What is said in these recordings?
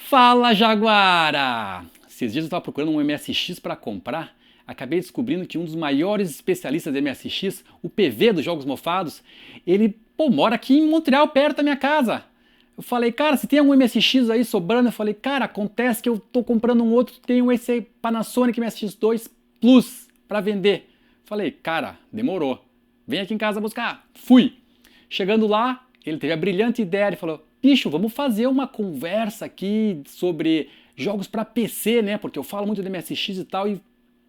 Fala, Jaguara! Esses dias eu estava procurando um MSX para comprar, acabei descobrindo que um dos maiores especialistas de MSX, o PV dos Jogos Mofados, ele mora aqui em Montreal, perto da minha casa. Eu falei, cara, se tem algum MSX aí sobrando, eu falei, cara, acontece que eu tô comprando um outro, tenho esse Panasonic MSX2 Plus para vender. Falei, cara, demorou, vem aqui em casa buscar. Fui! Chegando lá, ele teve a brilhante ideia, ele falou, bicho, vamos fazer uma conversa aqui sobre jogos para PC, né? Porque eu falo muito de MSX e tal, e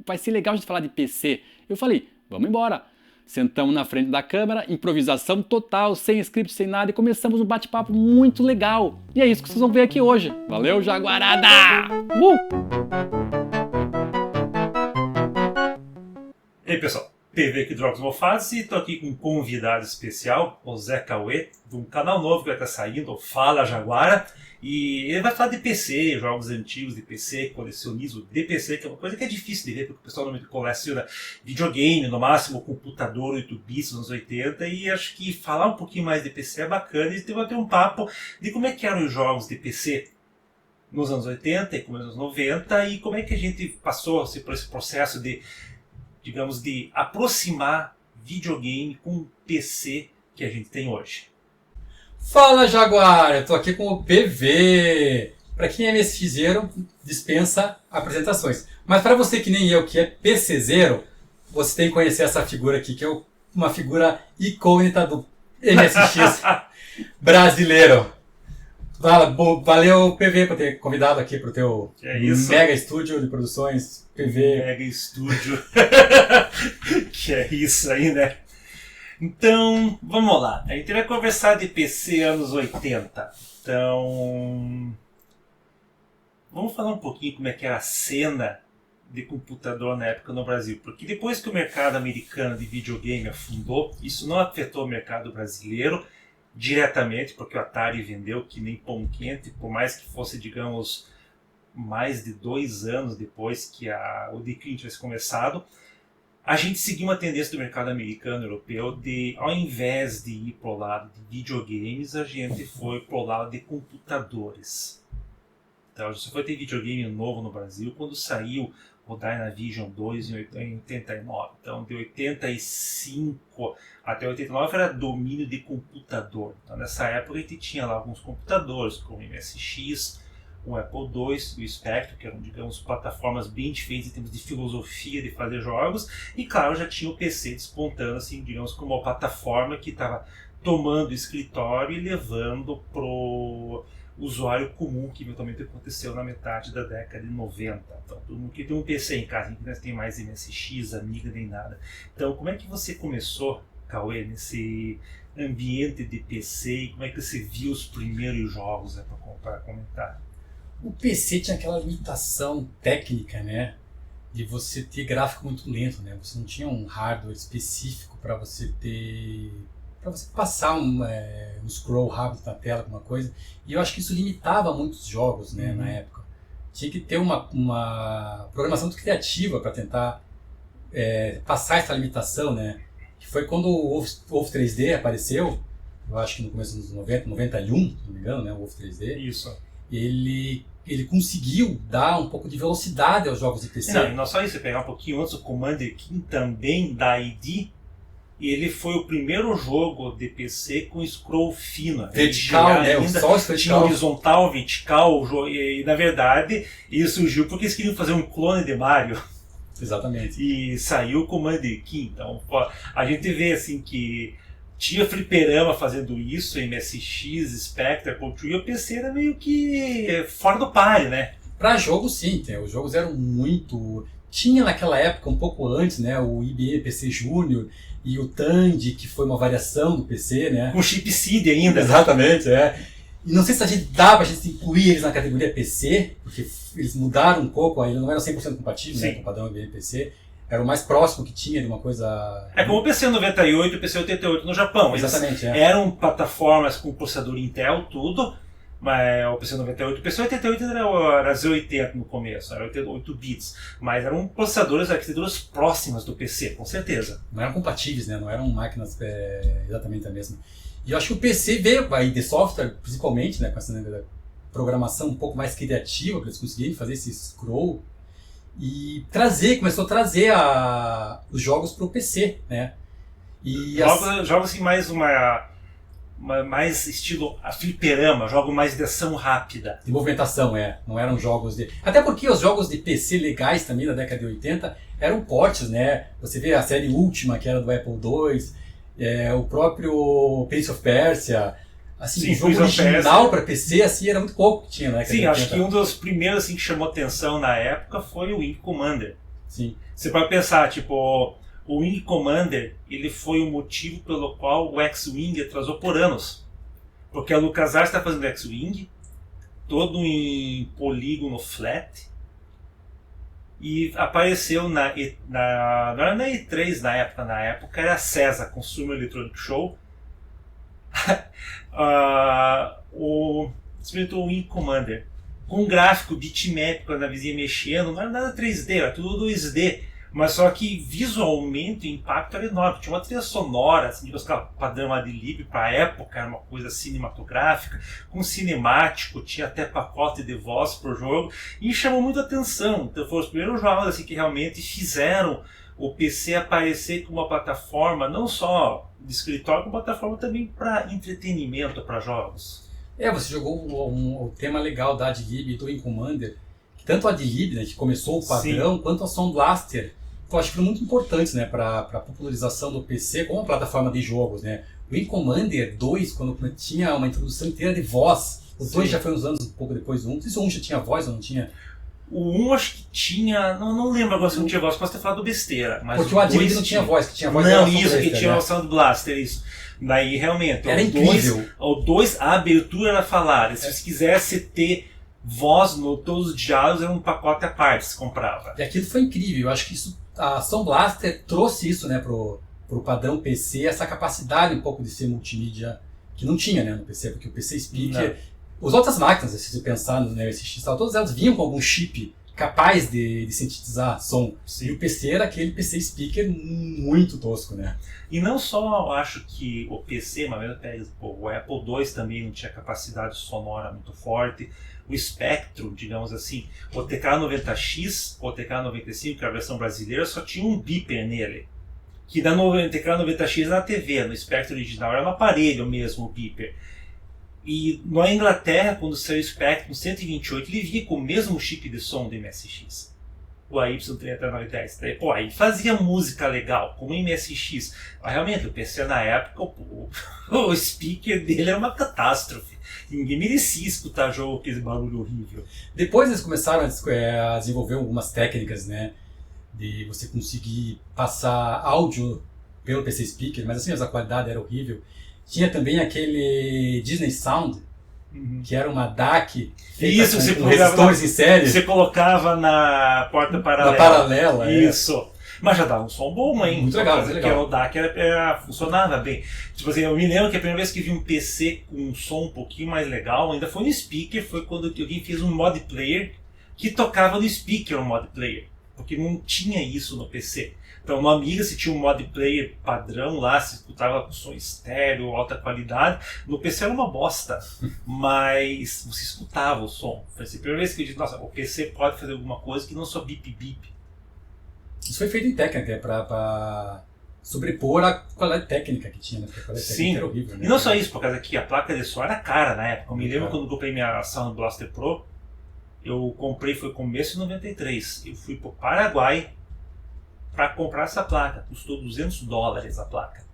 vai ser legal a gente falar de PC. Eu falei, vamos embora. Sentamos na frente da câmera, improvisação total, sem script, sem nada, e começamos um bate-papo muito legal. E é isso que vocês vão ver aqui hoje. Valeu, Jaguarada! E aí, pessoal, PV aqui do Jogos Mofados, e estou aqui com um convidado especial, o Zé Cauê, de um canal novo que vai estar saindo, o Fala Jaguara, e ele vai falar de PC, jogos antigos de PC, colecionismo de PC, que é uma coisa que é difícil de ver, porque o pessoal normalmente coleciona videogame, no máximo computador 8 bits nos anos 80, e acho que falar um pouquinho mais de PC é bacana, e vai ter um papo de como é que eram os jogos de PC nos anos 80 e nos anos 90, e como é que a gente passou por esse processo de, digamos, de aproximar videogame com o PC que a gente tem hoje. Fala, Jaguar! Eu tô aqui com o PV. Para quem é MSXero, dispensa apresentações. Mas para você que nem eu, que é PCzero, você tem que conhecer essa figura aqui, que é uma figura icônica do MSX brasileiro. Valeu, PV, por ter convidado aqui pro teu mega estúdio de produções. PV. Mega estúdio. Que é isso aí, né? Então, vamos lá. A gente vai conversar de PC anos 80. Então, vamos falar um pouquinho como é que era a cena de computador na época no Brasil. Porque depois que o mercado americano de videogame afundou, isso não afetou o mercado brasileiro diretamente, porque o Atari vendeu que nem pão quente, por mais que fosse, digamos, mais de 2 anos depois que o declínio tivesse começado. A gente seguiu uma tendência do mercado americano e europeu de, ao invés de ir para o lado de videogames, a gente foi para o lado de computadores. Então, a gente só foi ter videogame novo no Brasil quando saiu o Dynavision 2 em 89. Então, de 85 até 89 era domínio de computador. Então, nessa época a gente tinha lá alguns computadores, como o MSX, o Apple II, o Spectrum, que eram, digamos, plataformas bem diferentes em termos de filosofia de fazer jogos, e claro, já tinha o PC despontando, assim, digamos, como uma plataforma que estava tomando o escritório e levando pro usuário comum, que eventualmente aconteceu na metade da década de 90. Então, todo mundo que tem um PC em casa, que não tem mais MSX, Amiga, nem nada. Então, como é que você começou, Cauê, nesse ambiente de PC, e como é que você viu os primeiros jogos, para comentar? O PC tinha aquela limitação técnica, né? De você ter gráfico muito lento, né? Você não tinha um hardware específico para você ter... para você passar um scroll rápido na tela, alguma coisa. E eu acho que isso limitava muitos jogos, né, na época. Tinha que ter uma programação muito criativa para tentar passar essa limitação, né? Que foi quando o Wolf 3D apareceu, eu acho que no começo dos 90, 91, se não me engano, né? O Wolf 3D. Isso. Ele conseguiu dar um pouco de velocidade aos jogos de PC. Não, e não só isso, você pegar um pouquinho antes, o Commander Keen também da ID, ele foi o primeiro jogo de PC com scroll fino. Vertical, né? Ainda Só vertical. tinha horizontal, vertical, e na verdade isso surgiu porque eles queriam fazer um clone de Mario. Exatamente. E saiu o Commander Keen. Então a gente vê assim que tinha fliperama fazendo isso, MSX, Spectre, Control, e o PC era meio que fora do páreo, né? Para jogos, sim, os jogos eram muito... Tinha naquela época, um pouco antes, né, o IBM PC Júnior e o Tandy, que foi uma variação do PC, né? Com chip SID ainda. Exatamente, E não sei se dá pra gente incluir eles na categoria PC, porque eles mudaram um pouco, eles não eram 100% compatíveis, né, com o padrão IBM PC. Era o mais próximo que tinha de uma coisa... É como o PC 98 e o PC 88 no Japão. Exatamente, eram plataformas com processador Intel, tudo, mas o PC 98, o PC 88 era Z80 no começo, era 8 bits, mas eram processadores, arquiteturas próximas do PC, com certeza. Não eram compatíveis, né? Não eram máquinas exatamente a mesma. E eu acho que o PC veio aí de software, principalmente, né, com essa programação um pouco mais criativa para eles conseguirem fazer esse scroll e começou a trazer os jogos para o PC, né? E jogos assim mais estilo fliperama, jogo mais de ação rápida. De movimentação, não eram jogos de... Até porque os jogos de PC legais também da década de 80 eram portes, né? Você vê a série Última, que era do Apple II, o próprio Prince of Persia. Assim, sim, o jogo original para PC assim, era muito pouco que tinha, né? Sim, acho que um dos primeiros assim, que chamou atenção na época foi o Wing Commander. Sim. Você pode pensar, tipo, o Wing Commander ele foi o motivo pelo qual o X-Wing atrasou por anos. Porque a LucasArts está fazendo X-Wing, todo em polígono flat, e apareceu não era na E3 na época era a CESA, Consumer Electronic Show, o Wing Commander com um gráfico bitmap quando a vizinha mexendo, não era nada 3D, era tudo 2D, mas só que visualmente o impacto era enorme. Tinha uma trilha sonora, assim, padrão Adlib para a época, era uma coisa cinematográfica, com cinemático, tinha até pacote de voz pro jogo, e chamou muita atenção. Então foram os primeiros jogos assim, que realmente fizeram o PC aparecer como uma plataforma, não só de escritório, como plataforma também para entretenimento, para jogos. Você jogou o tema legal da Adlib e do Wing Commander, que tanto a Adlib, né, que começou o padrão, sim, quanto a Sound Blaster, eu acho que foram muito importantes, né, para a popularização do PC como plataforma de jogos, né. O Wing Commander 2, quando tinha uma introdução inteira de voz, o 2 já foi uns anos um pouco depois do 1, não sei se o 1 já tinha voz ou não tinha. O 1 acho que tinha, não lembro agora se não tinha voz, posso ter falado besteira. Mas porque o Adlib não tinha voz, que tinha voz não, isso, que tinha o Sound Blaster, isso. Daí realmente, era incrível. O 2, a abertura era falar, se você quisesse ter voz no todos os diálogos, era um pacote à parte, se comprava. E aquilo foi incrível, eu acho que a Sound Blaster trouxe isso, né, pro padrão PC, essa capacidade um pouco de ser multimídia, que não tinha, né, no PC, porque o PC Speaker... As outras máquinas, se você pensar no MSX, todas elas vinham com algum chip capaz de sintetizar som. Sim. E o PC era aquele PC Speaker muito tosco, né? E não só eu acho que o PC, mas o Apple II também não tinha capacidade sonora muito forte. O Spectrum, digamos assim, o TK-90X, o TK-95, que é a versão brasileira, só tinha um beeper nele. Que da TK-90X na TV, no Spectrum original era no aparelho mesmo o beeper. E na Inglaterra, quando saiu o Spectrum 128, ele vinha com o mesmo chip de som do MSX. O AY3910. Pô, aí fazia música legal, como o MSX. Mas realmente, o PC na época, o speaker dele era uma catástrofe. Ninguém merecia escutar jogo com aquele barulho horrível. Depois eles começaram a desenvolver algumas técnicas, né? De você conseguir passar áudio pelo PC Speaker, mas assim, a qualidade era horrível. Tinha também aquele Disney Sound, que era uma DAC feita com resistores em série. Você colocava na porta paralela. Na paralela, isso. Mas já dava um som bom, hein? Muito legal, porque o DAC funcionava bem. Tipo assim, eu me lembro que a primeira vez que vi um PC com um som um pouquinho mais legal, ainda foi no speaker, foi quando alguém fez um mod player que tocava no speaker, um mod player. Porque não tinha isso no PC. Então, no Amiga, se tinha um mod player padrão lá, se escutava com som estéreo, alta qualidade. No PC era uma bosta, mas você escutava o som. Foi a primeira vez que eu disse, nossa, o PC pode fazer alguma coisa que não só bip-bip. Isso foi feito em técnica, para sobrepor a qualidade técnica que tinha, né? Porque a qualidade técnica era horrível, né? E não só isso, por causa que a placa de som era cara na época. Eu me lembro quando eu comprei minha Sound Blaster Pro, eu comprei, foi começo de 93. Eu fui pro Paraguai para comprar essa placa. Custou $200 a placa.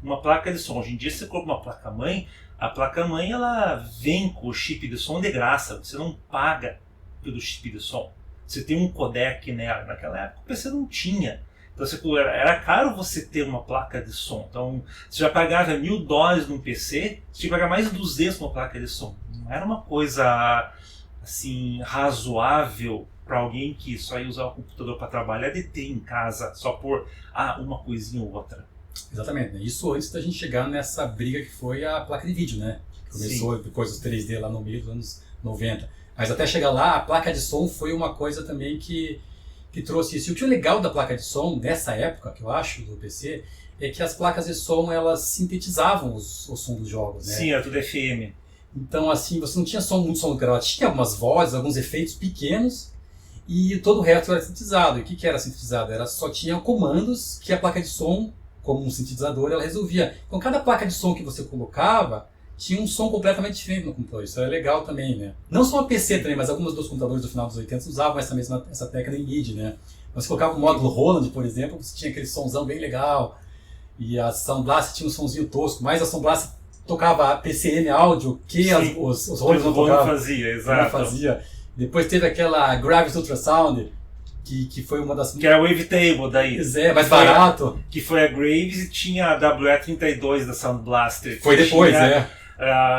Uma placa de som. Hoje em dia você compra uma placa-mãe, a placa-mãe ela vem com o chip de som de graça. Você não paga pelo chip de som. Você tem um codec nela. Naquela época o PC não tinha. Então era caro você ter uma placa de som. Então você já pagava $1.000 num PC, você tinha que pagar mais de 200 numa placa de som. Não era uma coisa assim razoável para alguém que só ia usar o computador para trabalhar, de ter em casa só por uma coisinha ou outra. Exatamente, né? Isso antes da gente chegar nessa briga que foi a placa de vídeo, né? Que começou Sim. depois dos 3D lá no meio dos anos 90. Mas até chegar lá, a placa de som foi uma coisa também que trouxe isso. E o que é legal da placa de som, nessa época, que eu acho, do PC, é que as placas de som, elas sintetizavam o som dos jogos, né? Sim, era tudo FM. Então, assim, você não tinha muito som gravado. Tinha algumas vozes, alguns efeitos pequenos e todo o resto era sintetizado. E o que era sintetizado? Só tinha comandos que a placa de som, como um sintetizador, ela resolvia. Então, cada placa de som que você colocava tinha um som completamente diferente no computador. Isso era legal também, né? Não só a PC também, mas alguns dos computadores do final dos 80 usavam essa técnica em MIDI, né? Você colocava o módulo Roland, por exemplo, você tinha aquele somzão bem legal. E a Sound Blaster tinha um somzinho tosco, mas a Sound Blaster tocava PCM áudio que os Roland não tocavam. Fazia, exato. Fazia. Depois teve aquela Gravis Ultrasound, que foi uma das... Que era a Wavetable daí. Mais barato. Que foi a Graves e tinha a WE32 da Sound Blaster. Foi depois,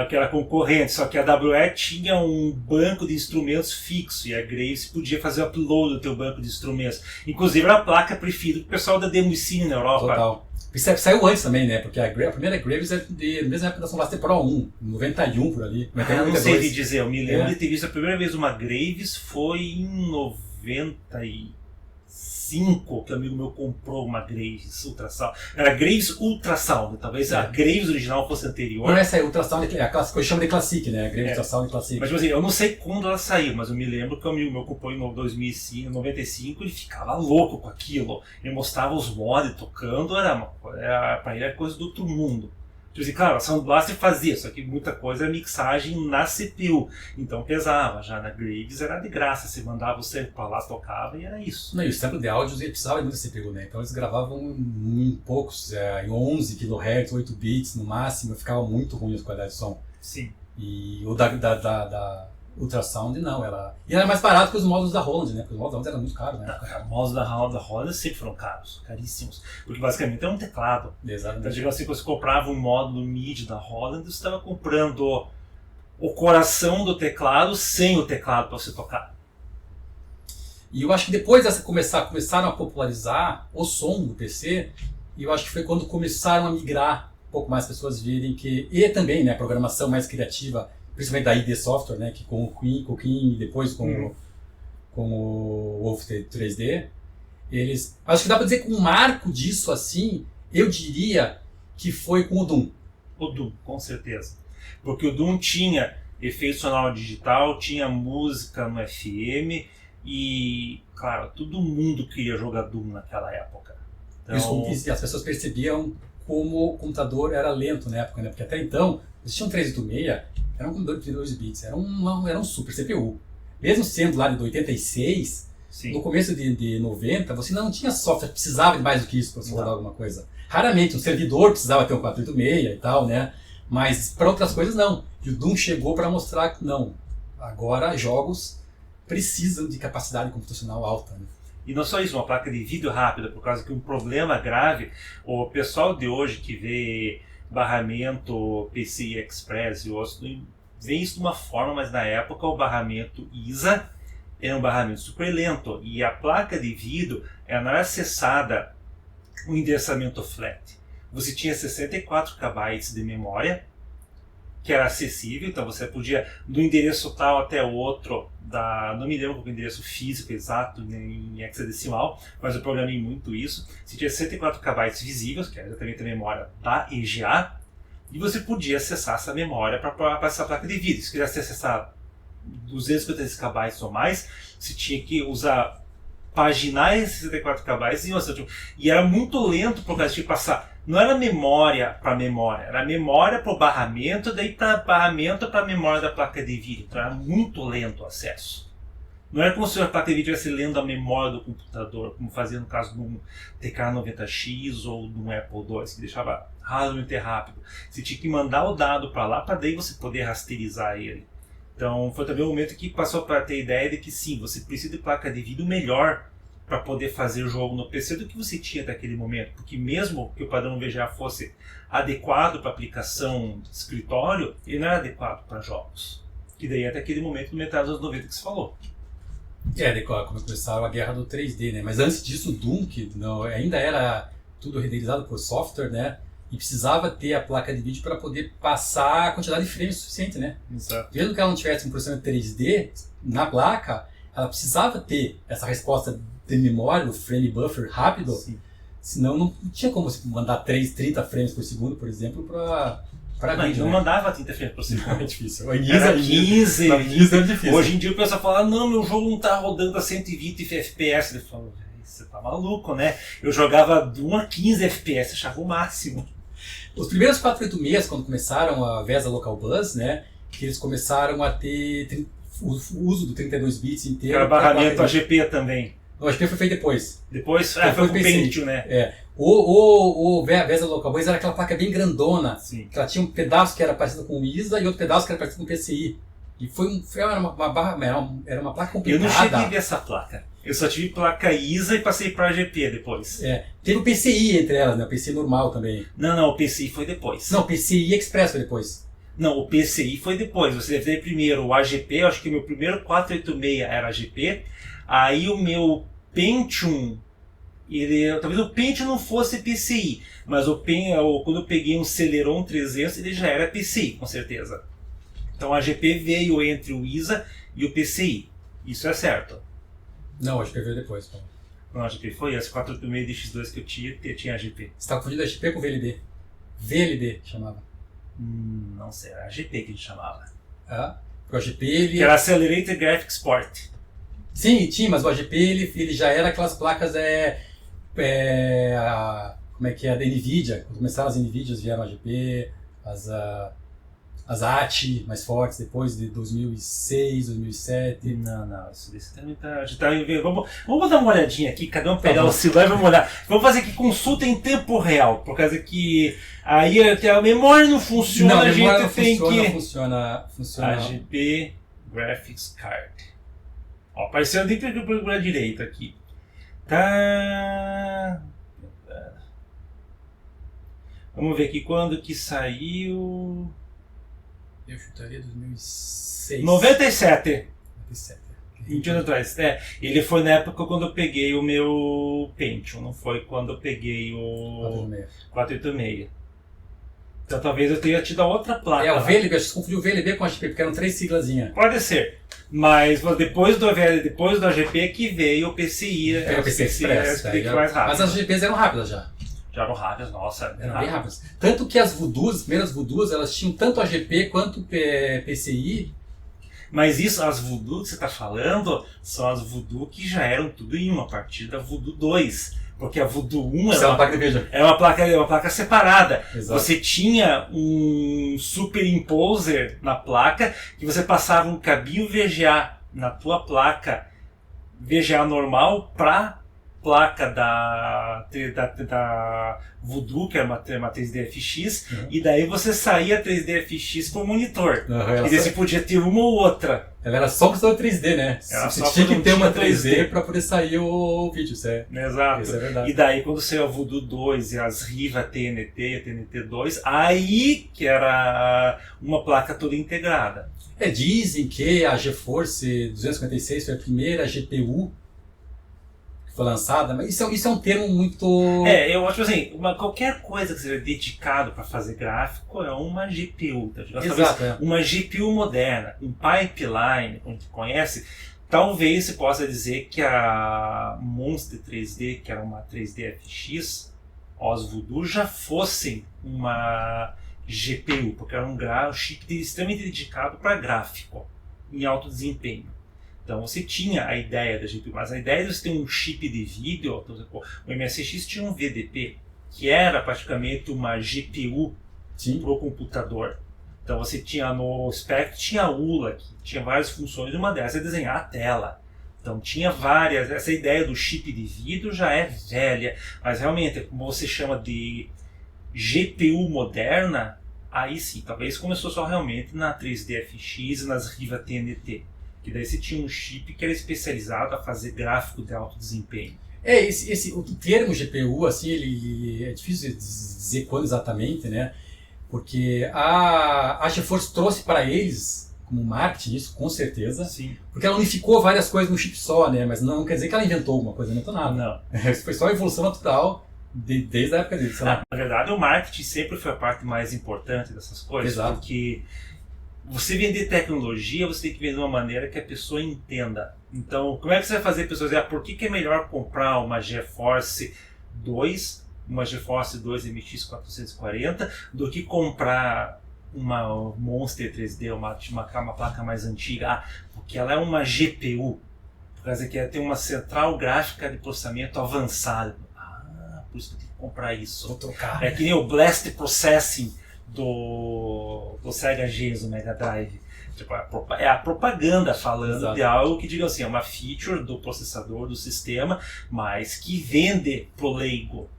que era concorrente, só que a WE tinha um banco de instrumentos fixo e a Graves podia fazer o upload do teu banco de instrumentos. Inclusive era a placa preferida do pessoal da Demucine na Europa. Total. Isso saiu antes também, né? Porque a primeira Graves é da mesma época da Sound Blaster Pro 1, 91 por ali. 91, eu não 92. sei te dizer, eu me lembro de ter visto a primeira vez uma Graves foi em 95, que um amigo meu comprou uma Graves Ultrasound. Era Graves Ultrasound, talvez a Graves original fosse anterior. Não, essa aí, Ultrasound, é a clássica, eu chamo de Classic, né? A Graves Ultrasound Classic. Mas tipo assim, eu não sei quando ela saiu, mas eu me lembro que um amigo meu comprou em 2005, 95, ele ficava louco com aquilo. Ele mostrava os mods tocando, pra ele era coisa do outro mundo. Tipo assim, claro, a Sound Blaster fazia, só que muita coisa era mixagem na CPU, então pesava. Já na Graves era de graça, você mandava o sample pra lá, tocava e era isso. Não, e o sample de áudios ele precisava muito da CPU, né? Então eles gravavam em poucos, em 11 kHz, 8 bits no máximo, ficava muito ruim a qualidade de som. Sim. E o da Ultrasound não, e era mais barato que os módulos da Roland, né? Porque os módulos da Roland eram muito caros, né? Os módulos da Roland sempre foram caros, caríssimos, porque basicamente é um teclado. Exatamente. Então, digamos assim, quando você comprava um módulo MIDI da Roland, você estava comprando o coração do teclado sem o teclado para você tocar. E eu acho que depois dessa começaram a popularizar o som do PC, e eu acho que foi quando começaram a migrar um pouco mais pessoas virem que... E também, né, a programação mais criativa, principalmente da ID Software, né, que com o Queen e depois com o Wolf 3D, eles... Acho que dá para dizer que um marco disso, assim, eu diria que foi com o Doom. O Doom, com certeza. Porque o Doom tinha efeito sonoro digital, tinha música no FM e, claro, todo mundo queria jogar Doom naquela época. Então... E as pessoas percebiam como o computador era lento na época, né? Porque até então, existia um 386, era um computador de 32 bits, era um super CPU. Mesmo sendo lá de 86, Sim. No começo de 90, você ainda não tinha software, precisava de mais do que isso para você rodar alguma coisa. Raramente, um servidor precisava ter um 486 e tal, né? Mas para outras coisas não. E o Doom chegou para mostrar que não. Agora jogos precisam de capacidade computacional alta, né? E não só isso, uma placa de vídeo rápida, por causa que um problema grave, o pessoal de hoje que vê barramento PCI Express e outros, vê isso de uma forma, mas na época o barramento ISA era um barramento super lento, e a placa de vídeo ela não era acessada o endereçamento flat. Você tinha 64 KB de memória, que era acessível, então você podia do endereço tal até o outro, não me lembro qual é o endereço físico exato em hexadecimal, mas eu programei muito isso. Você tinha 64 KB visíveis, que era exatamente a memória da EGA, e você podia acessar essa memória para essa placa de vídeo. Se quisesse acessar 256 KB ou mais, você tinha que paginar esses 64 KB e era muito lento por causa de passar. Não era memória para memória, era memória para o barramento, daí para barramento para a memória da placa de vídeo. Então era muito lento o acesso. Não era como se a placa de vídeo estivesse lendo a memória do computador, como fazia no caso de um TK-90X ou de um Apple II, que deixava razoavelmente rápido. Você tinha que mandar o dado para lá para daí você poder rasterizar ele. Então foi também o momento que passou para ter a ideia de que sim, você precisa de placa de vídeo melhor para poder fazer o jogo no PC do que você tinha até aquele momento, porque mesmo que o padrão VGA fosse adequado para aplicação de escritório, ele não era adequado para jogos. Que daí até aquele momento, no metade dos anos 90 que você falou. Daí começaram a guerra do 3D, né? Mas antes disso o Doom, que ainda era tudo renderizado por software, né? E precisava ter a placa de vídeo para poder passar a quantidade de frames suficiente, né? Exato. Mesmo que ela não tivesse um processamento 3D na placa, ela precisava ter essa resposta de memória, do frame buffer rápido. Sim. Senão não tinha como você mandar 30 frames por segundo, por exemplo, para Para Mas vídeo, não né? mandava 30 frames por segundo. É difícil. Era 15. Para vídeo é difícil. Hoje em dia o pessoal fala, não, meu jogo não tá rodando a 120 FPS. Eu falo, você tá maluco, né? Eu jogava de 1 a 15 FPS, achava o máximo. Os primeiros 486, quando começaram a VESA Local Bus, né, que eles começaram a ter o uso do 32 bits inteiro. Era barramento AGP também. Não, o AGP foi feito depois. Depois foi Depois com o pensei. Pentium, né? É. O VESA Local Bus era aquela placa bem grandona, Sim. que ela tinha um pedaço que era parecido com o ISA e outro pedaço que era parecido com o PCI. E era uma placa Eu não complicada. cheguei a ver essa placa. Eu só tive placa ISA e passei para AGP depois. É. Teve o PCI entre elas, né? O PCI normal também. Não, o PCI foi depois. Não, o PCI Express foi depois. Não, o PCI foi depois. Você deve ter primeiro o AGP, eu acho que o meu primeiro 486 era AGP. Aí o meu Pentium, talvez o Pentium não fosse PCI, mas quando eu peguei um Celeron 300, ele já era PCI, com certeza. Então a AGP veio entre o ISA e o PCI. Isso é certo. Não, o AGP veio depois. Pô. Não, a AGP foi esse 486 DX2 que eu tinha AGP. Você está confundindo AGP com VLD. VLD chamava. Não sei, era AGP que a gente chamava. Ah, o AGP ele... Que era Accelerated Graphics Port. Sim, tinha, mas o AGP ele já era aquelas placas como é que é, da NVIDIA. Quando começaram as NVIDIAs vieram AGP, as ATI mais fortes depois de 2006, 2007. Não, isso daí também vamos dar uma olhadinha aqui, cada um pegar o celular e vamos olhar. Vamos fazer aqui consulta em tempo real, por causa que aí a memória não funciona, Não, a gente não tem que... funciona. AGP Graphics Card. Ó, apareceu dentro da direita aqui. Tá... Vamos ver aqui quando que saiu... Eu chutaria 2006. 97. 97. 20 anos atrás. Ele foi na época quando eu peguei o meu Pentium, não foi quando eu peguei o 486. Então talvez eu tenha tido a outra placa. O VLB, acho que você confundiu o VLB com a AGP, porque eram 3 siglazinhas. Pode ser. Mas depois do AGP que veio o PCI. O PCI Express. Mais rápido. Mas as AGPs eram rápidas já. Já eram rápidas, nossa. Eram bem rápidas. Tanto que as Voodoos, as primeiras Voodoos, elas tinham tanto AGP quanto PCI. Mas isso, as Voodoo que você está falando, são as Voodoo que já eram tudo em uma, a partir da Voodoo 2. Porque a Voodoo 1 é uma placa separada. Exato. Você tinha um superimposer na placa que você passava um cabinho VGA na tua placa VGA normal para placa da Voodoo, que era uma 3DFX, e daí você saía 3DFX para o monitor. E daí você podia ter uma ou outra. Ela era só questão de 3D, né? Você tinha que ter uma 3D para poder sair o vídeo. Exato. Isso é verdade. E daí quando saiu a Voodoo 2 e as Riva TNT e a TNT 2, aí que era uma placa toda integrada. Dizem que a GeForce 256 foi a primeira GPU que foi lançada, mas isso é um termo muito... eu acho assim, qualquer coisa que seja dedicado para fazer gráfico é uma GPU, tá? Exato, uma GPU moderna, um pipeline, como tu conhece, talvez se possa dizer que a Monster 3D, que era uma 3D FX, Voodoo, já fossem uma GPU, porque era um chip extremamente dedicado para gráfico, em alto desempenho. Então você tinha a ideia da GPU, mas a ideia de você ter um chip de vídeo, o MSX tinha um VDP, que era praticamente uma GPU para o computador. Então você tinha no Spectrum, tinha a ULA, que tinha várias funções, uma dessas é desenhar a tela. Então tinha várias, essa ideia do chip de vídeo já é velha, mas realmente, como você chama de GPU moderna, aí sim, talvez começou só realmente na 3DFX e nas Riva TNT. Que daí você tinha um chip que era especializado a fazer gráfico de alto desempenho. O termo GPU, assim, ele é difícil de dizer quando exatamente, né? Porque a GeForce trouxe para eles, como marketing, isso com certeza. Sim. Porque ela unificou várias coisas num chip só, né? Mas não quer dizer que ela inventou alguma coisa, não inventou nada. Não. Isso foi só a evolução natural desde a época dele, sei lá. Na verdade, o marketing sempre foi a parte mais importante dessas coisas. Exato. Porque você vender tecnologia, você tem que vender de uma maneira que a pessoa entenda. Então, como é que você vai fazer a pessoa dizer por que é melhor comprar uma GeForce 2, uma GeForce 2 MX 440, do que comprar uma Monster 3D, uma placa mais antiga? Ah, porque ela é uma GPU, por causa que ela tem uma central gráfica de processamento avançado. Ah, por isso que eu tenho que comprar isso. Vou trocar. É que nem o Blast Processing do Sega Genesis, do Mega Drive. Tipo, é a propaganda falando Exato. de algo que, diga assim, é uma feature do processador, do sistema, mas que vende pro leigo.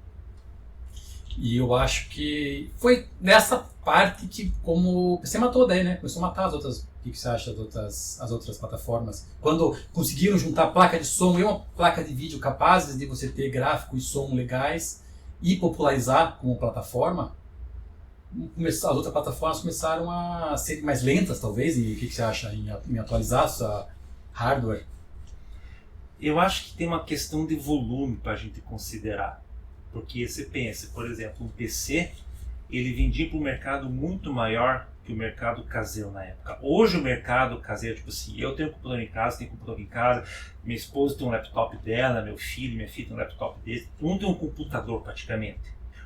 E eu acho que foi nessa parte que, como você matou daí, né? Começou a matar as outras. O que você acha as outras plataformas? Quando conseguiram juntar placa de som e uma placa de vídeo capazes de você ter gráfico e som legais e popularizar como plataforma, as outras plataformas começaram a ser mais lentas, talvez. E o que você acha em atualizar sua hardware? Eu acho que tem uma questão de volume para a gente considerar. Porque você pensa, por exemplo, um PC, ele vendia para um mercado muito maior que o mercado caseiro na época. Hoje o mercado caseiro, tipo assim, eu tenho um computador em casa, tenho um computador em casa, minha esposa tem um laptop dela, meu filho, minha filha tem um laptop dele, um tem um computador praticamente.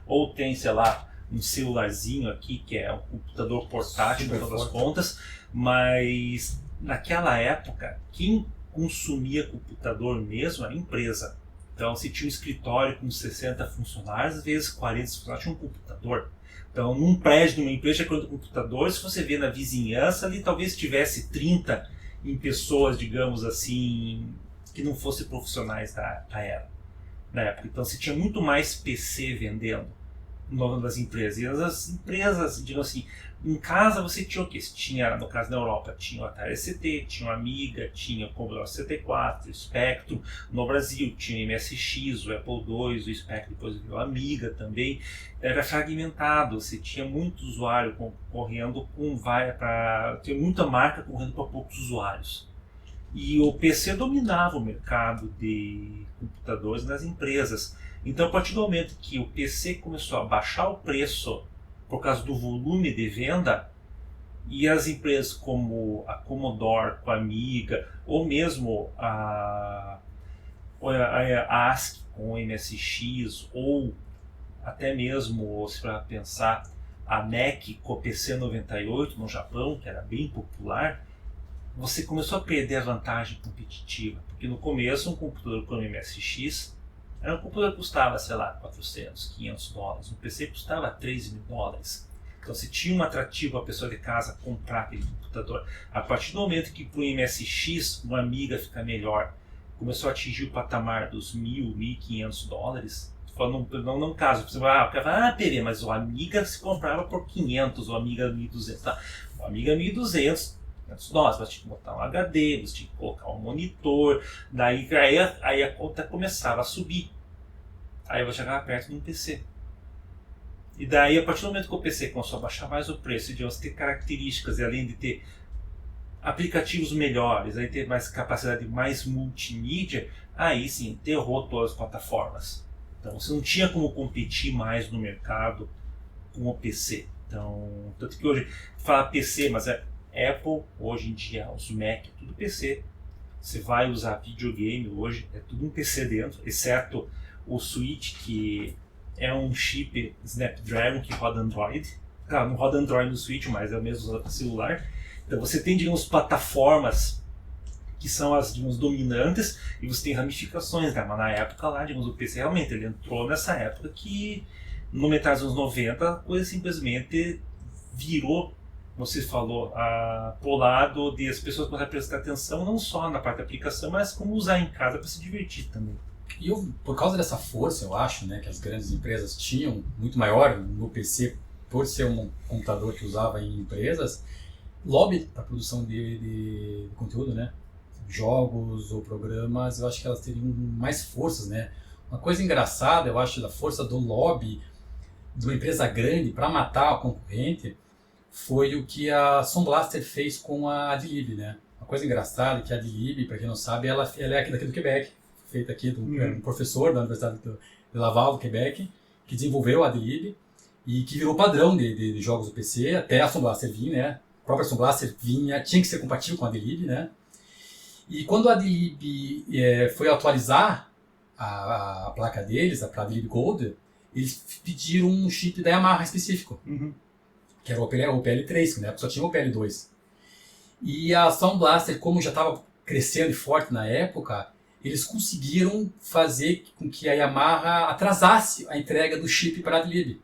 Ou tem, sei lá, um celularzinho aqui, que é um computador portátil, no final das contas, mas naquela época, quem consumia computador mesmo era a empresa. Então, se tinha um escritório com 60 funcionários, às vezes 40 funcionários tinha um computador. Então, num prédio de uma empresa tinha 40 computadores, se você vê na vizinhança ali, talvez tivesse 30 em pessoas, digamos assim, que não fossem profissionais da época. Então, se tinha muito mais PC vendendo das empresas. E as empresas, digamos assim, em casa você tinha o quê? Você tinha, no caso da Europa, tinha o Atari ST, tinha o Amiga, tinha o Commodore 64, o Spectrum. No Brasil tinha o MSX, o Apple II, o Spectrum, depois veio o Amiga também. Era fragmentado, você tinha muito usuário concorrendo tinha muita marca concorrendo para poucos usuários. E o PC dominava o mercado de computadores nas empresas. Então, a partir do momento que o PC começou a baixar o preço por causa do volume de venda, e as empresas como a Commodore, com a Amiga, ou mesmo a ASCII com o MSX, ou até mesmo, se para pensar, a NEC com o PC-98 no Japão, que era bem popular, você começou a perder a vantagem competitiva. Porque no começo, um computador como o MSX, era um computador que custava, sei lá, 400, 500 dólares. Um PC custava 3 mil dólares. Então, se tinha um atrativo a pessoa de casa comprar aquele computador. A partir do momento que para o MSX, uma Amiga fica melhor, começou a atingir o patamar dos 1.000, 1.500 dólares. Não caso, você vai falar, PV, mas o Amiga se comprava por 500, o Amiga 1.200. Tá? O Amiga 1.200, 500 dólares, você tinha que botar um HD, você tinha que colocar um monitor, daí aí a conta começava a subir. Aí eu chegava perto de um PC. E daí, a partir do momento que o PC começou a baixar mais o preço, de você ter características, e além de ter aplicativos melhores, aí ter mais capacidade, mais multimídia, aí sim, enterrou todas as plataformas. Então você não tinha como competir mais no mercado com o PC. Então, tanto que hoje, fala PC, mas é Apple, hoje em dia, os Mac, tudo PC. Você vai usar videogame hoje, é tudo um PC dentro, exceto o Switch, que é um chip Snapdragon que roda Android. Claro, não roda Android no Switch, mas é o mesmo celular. Então você tem, digamos, plataformas que são as, digamos, dominantes, e você tem ramificações, né? Mas na época lá, digamos, o PC realmente ele entrou nessa época que, no metade dos anos 90, a coisa simplesmente virou, como você falou, pro lado de as pessoas começarem a prestar atenção não só na parte da aplicação, mas como usar em casa para se divertir também. E por causa dessa força, eu acho, né, que as grandes empresas tinham, muito maior no PC, por ser um computador que usava em empresas, lobby para produção de conteúdo, né? Jogos ou programas, eu acho que elas teriam mais forças, né? Uma coisa engraçada, eu acho, da força do lobby de uma empresa grande para matar a concorrente foi o que a Sound Blaster fez com a Adlib, né? Uma coisa engraçada é que a Adlib, para quem não sabe, ela é aqui daqui do Quebec, feita aqui do um professor da Universidade de Laval, do Quebec, que desenvolveu a Adlib e que virou padrão de jogos do PC, até a Sound Blaster vir, né? A própria Sound Blaster tinha que ser compatível com a Adlib, né? E quando a Adlib foi atualizar a placa deles, a Adlib Gold, eles pediram um chip da Yamaha específico. que era o PL3, que na época só tinha o PL2. E a Sound Blaster, como já estava crescendo e forte na época, eles conseguiram fazer com que a Yamaha atrasasse a entrega do chip para a Adlib.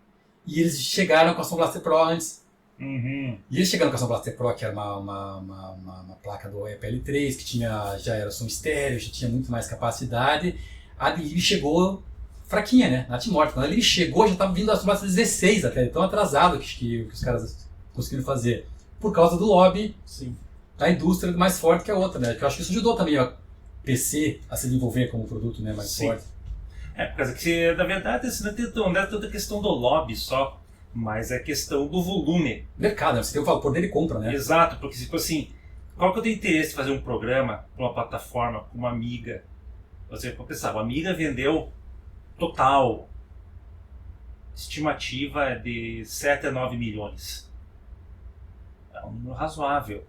E eles chegaram com a Sound Blaster Pro antes. Uhum. E eles chegaram com a Sound Blaster Pro, que era uma placa do EPL3, que já era som estéreo, já tinha muito mais capacidade. A Adlib chegou fraquinha, né? Natimorta. Quando a Adlib chegou, já estava vindo a Sound Blaster 16 até, tão atrasado que os caras conseguiram fazer. Por causa do lobby Sim. da indústria mais forte que a outra, né? Que eu acho que isso ajudou também a PC a se desenvolver como produto, né, mais Sim. forte. Por causa que, na verdade, assim, não é toda questão do lobby só, mas é questão do volume. Mercado, né? Você tem o poder de compra, né? Exato, porque tipo assim, qual que eu tenho interesse em fazer um programa para uma plataforma, com uma Amiga? Você pode pensar, a Amiga vendeu total, estimativa é de 7 a 9 milhões. É um número razoável.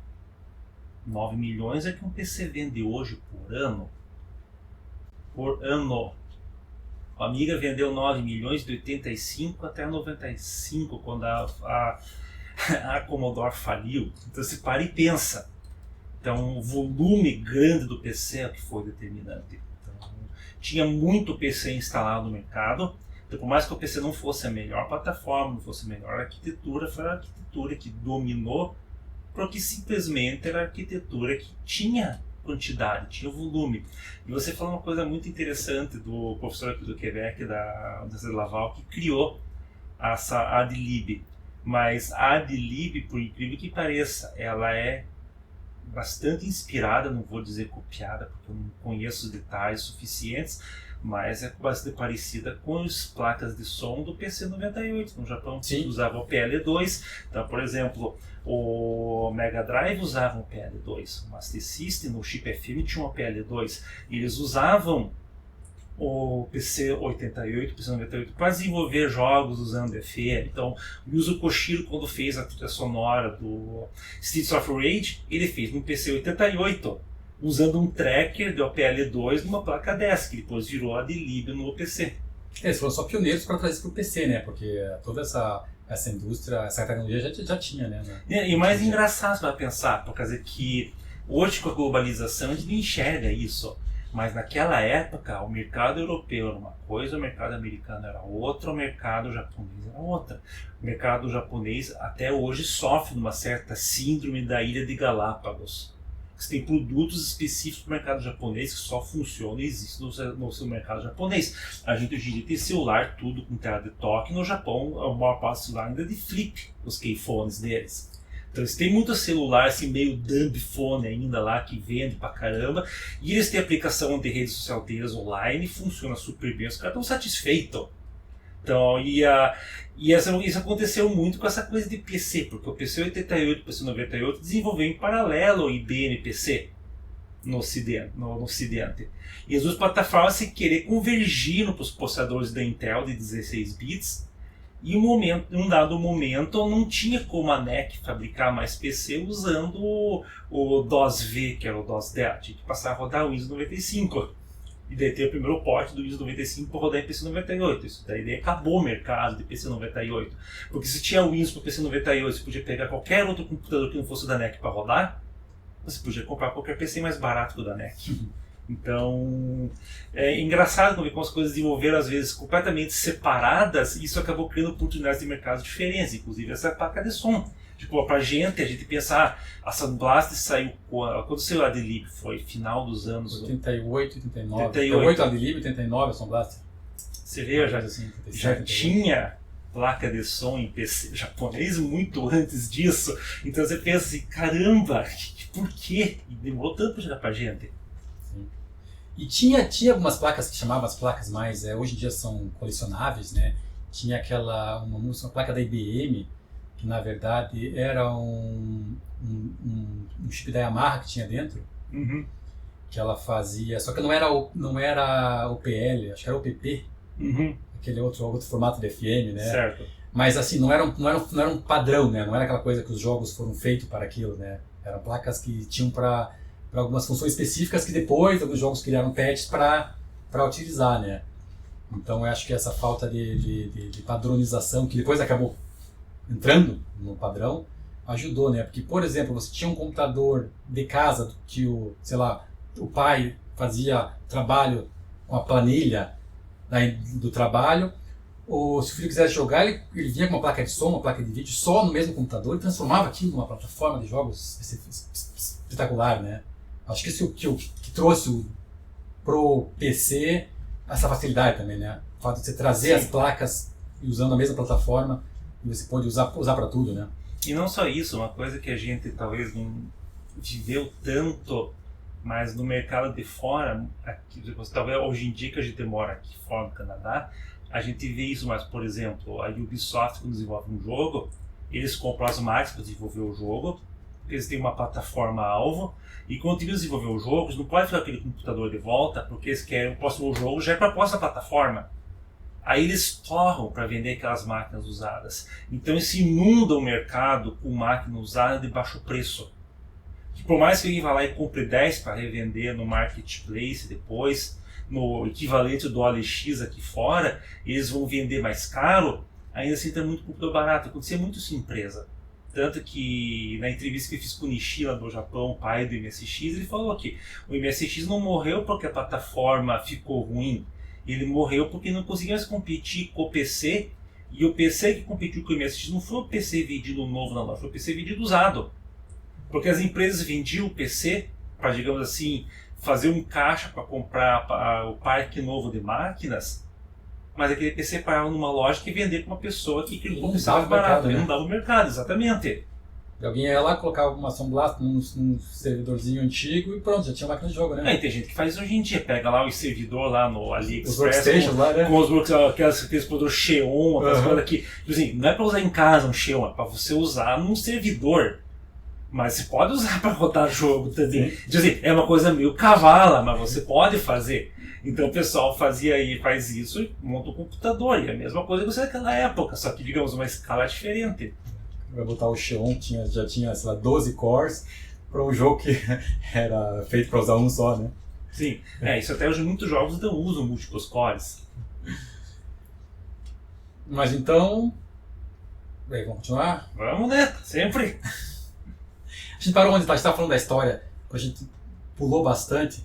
9 milhões é que um PC vende hoje por ano. Por ano. A Amiga vendeu 9 milhões de 85 até 95, quando a Commodore faliu. Então você para e pensa. Então o volume grande do PC é o que foi determinante. Então, tinha muito PC instalado no mercado. Então, por mais que o PC não fosse a melhor plataforma, não fosse a melhor arquitetura, foi a arquitetura que dominou, porque simplesmente era a arquitetura que tinha quantidade, tinha volume. E você falou uma coisa muito interessante do professor aqui do Quebec, da Universidade de Laval, que criou essa Adlib. Mas a Adlib, por incrível que pareça, ela é bastante inspirada, não vou dizer copiada, porque eu não conheço os detalhes suficientes, mas é bastante parecida com as placas de som do PC-98. No Japão usava o PL2, então, por exemplo, o Mega Drive usava um PL2, o Master System, no Chip FM tinha um PL2, e eles usavam o PC-88, o PC-98 para desenvolver jogos usando FM. Então, o Yuzo Koshiro, quando fez a trilha sonora do Streets of Rage, ele fez no PC-88, usando um tracker de OPL2 numa placa dessa, que depois virou a Adlib no PC. Eles foram só pioneiros para trazer isso para o PC, né? Porque toda essa indústria, essa tecnologia já tinha, né? E mais engraçado para pensar, por causa que hoje com a globalização a gente não enxerga isso. Mas naquela época o mercado europeu era uma coisa, o mercado americano era outra, o mercado japonês era outra. O mercado japonês até hoje sofre de uma certa síndrome da Ilha de Galápagos. Você tem produtos específicos para o mercado japonês que só funcionam e existem no seu mercado japonês. A gente hoje em dia tem celular tudo com tela de toque. No Japão, a maior parte do celular ainda é de flip, os keyphones deles. Então eles têm muito celular assim, meio dumb phone ainda lá, que vende pra caramba. E eles têm aplicação de rede social deles online, funciona super bem, os caras estão satisfeitos. Então, isso aconteceu muito com essa coisa de PC, porque o PC-88 e o PC-98 desenvolveu em paralelo o IBM PC no Ocidente. E as duas plataformas se querer convergir para os processadores da Intel de 16 bits, e em um dado momento não tinha como a NEC fabricar mais PC usando o DOS-V, que era o DOS-10, tinha que passar a rodar o Windows 95. E daí tem o primeiro porte do Windows 95 para rodar em PC-98. Isso daí acabou o mercado de PC-98. Porque se tinha Windows para PC-98, você podia pegar qualquer outro computador que não fosse o da NEC para rodar, você podia comprar qualquer PC mais barato que o da NEC. Então, é engraçado como as coisas desenvolveram às vezes completamente separadas, e isso acabou criando oportunidades de mercado diferentes, inclusive essa placa de som. Tipo, pra gente, a gente pensa, a Sound Blaster saiu quando saiu a Adlib, foi final dos anos 88, 89. 88 a Adlib, 89 a Sound Blaster. Você vê, já tinha placa de som em PC japonês muito antes disso. Então você pensa assim, caramba, por quê? E demorou tanto para chegar pra gente. Sim. E tinha algumas placas que chamavam as placas mais, hoje em dia são colecionáveis, né? Tinha uma placa da IBM, que na verdade era um chip da Yamaha que tinha dentro, que ela fazia, só que não era o PL, acho que era o PP, aquele outro formato de FM, né? Certo. Mas assim, não era um padrão, né? Não era aquela coisa que os jogos foram feitos para aquilo, né? Eram placas que tinham para algumas funções específicas que depois alguns jogos criaram patches para utilizar, né? Então eu acho que essa falta de padronização, que depois acabou entrando no padrão, ajudou, né? Porque, por exemplo, você tinha um computador de casa que sei lá, o pai fazia trabalho com a planilha do trabalho, ou se o filho quisesse jogar, ele vinha com uma placa de som, uma placa de vídeo só no mesmo computador e transformava aquilo numa plataforma de jogos espetacular, né? Acho que isso que trouxe pro PC essa facilidade também, né? O fato de você trazer as placas e usando a mesma plataforma, e você pode usar para tudo, né? E não só isso, uma coisa que a gente talvez não viveu tanto, mas no mercado de fora, aqui, talvez hoje em dia que a gente mora aqui fora no Canadá, a gente vê isso, mas por exemplo, a Ubisoft quando desenvolve um jogo, eles compram as máquinas para desenvolver o jogo, porque eles têm uma plataforma-alvo, e quando eles desenvolver o jogo, eles não podem ficar aquele computador de volta, porque eles querem o próximo jogo já é para a próxima plataforma. Aí eles torram para vender aquelas máquinas usadas. Então eles inundam o mercado com máquina usada de baixo preço. Que por mais que alguém vá lá e compre 10 para revender no marketplace depois, no equivalente do OLX aqui fora, eles vão vender mais caro, ainda assim tem muito computador barato. Acontecia muito isso em empresa. Tanto que na entrevista que eu fiz com o Nishida do Japão, o pai do MSX, ele falou que o MSX não morreu porque a plataforma ficou ruim. Ele morreu porque não conseguia mais competir com o PC, e o PC que competiu com o MSX não foi o PC vendido novo na loja, foi o PC vendido usado. Porque as empresas vendiam o PC para, digamos assim, fazer um caixa para comprar o parque novo de máquinas, mas aquele PC parava numa loja que vendia com uma pessoa que queria um PC barato, ele não dava o mercado, exatamente. E alguém ia lá, colocava uma Sound Blaster num servidorzinho antigo e pronto, já tinha máquina de jogo, né? E tem gente que faz isso hoje em dia, pega lá o servidor lá no AliExpress, os workstations lá, né? Com os aqueles produtos Xeon, aquelas coisas que, assim, não é para usar em casa um Xeon, é para você usar num servidor. Mas você pode usar para rodar jogo também. Assim, é uma coisa meio cavala, mas você pode fazer. Então o pessoal faz isso e monta um computador. E é a mesma coisa que você naquela época, só que, digamos, uma escala diferente. Vai botar o Xeon, já tinha, sei lá, 12 cores para um jogo que era feito para usar um só, né? Sim, isso até hoje muitos jogos não usam múltiplos cores. Mas então... Bem, vamos continuar? Vamos, né? Sempre. A gente parou onde tá? A gente estava falando da história, a gente pulou bastante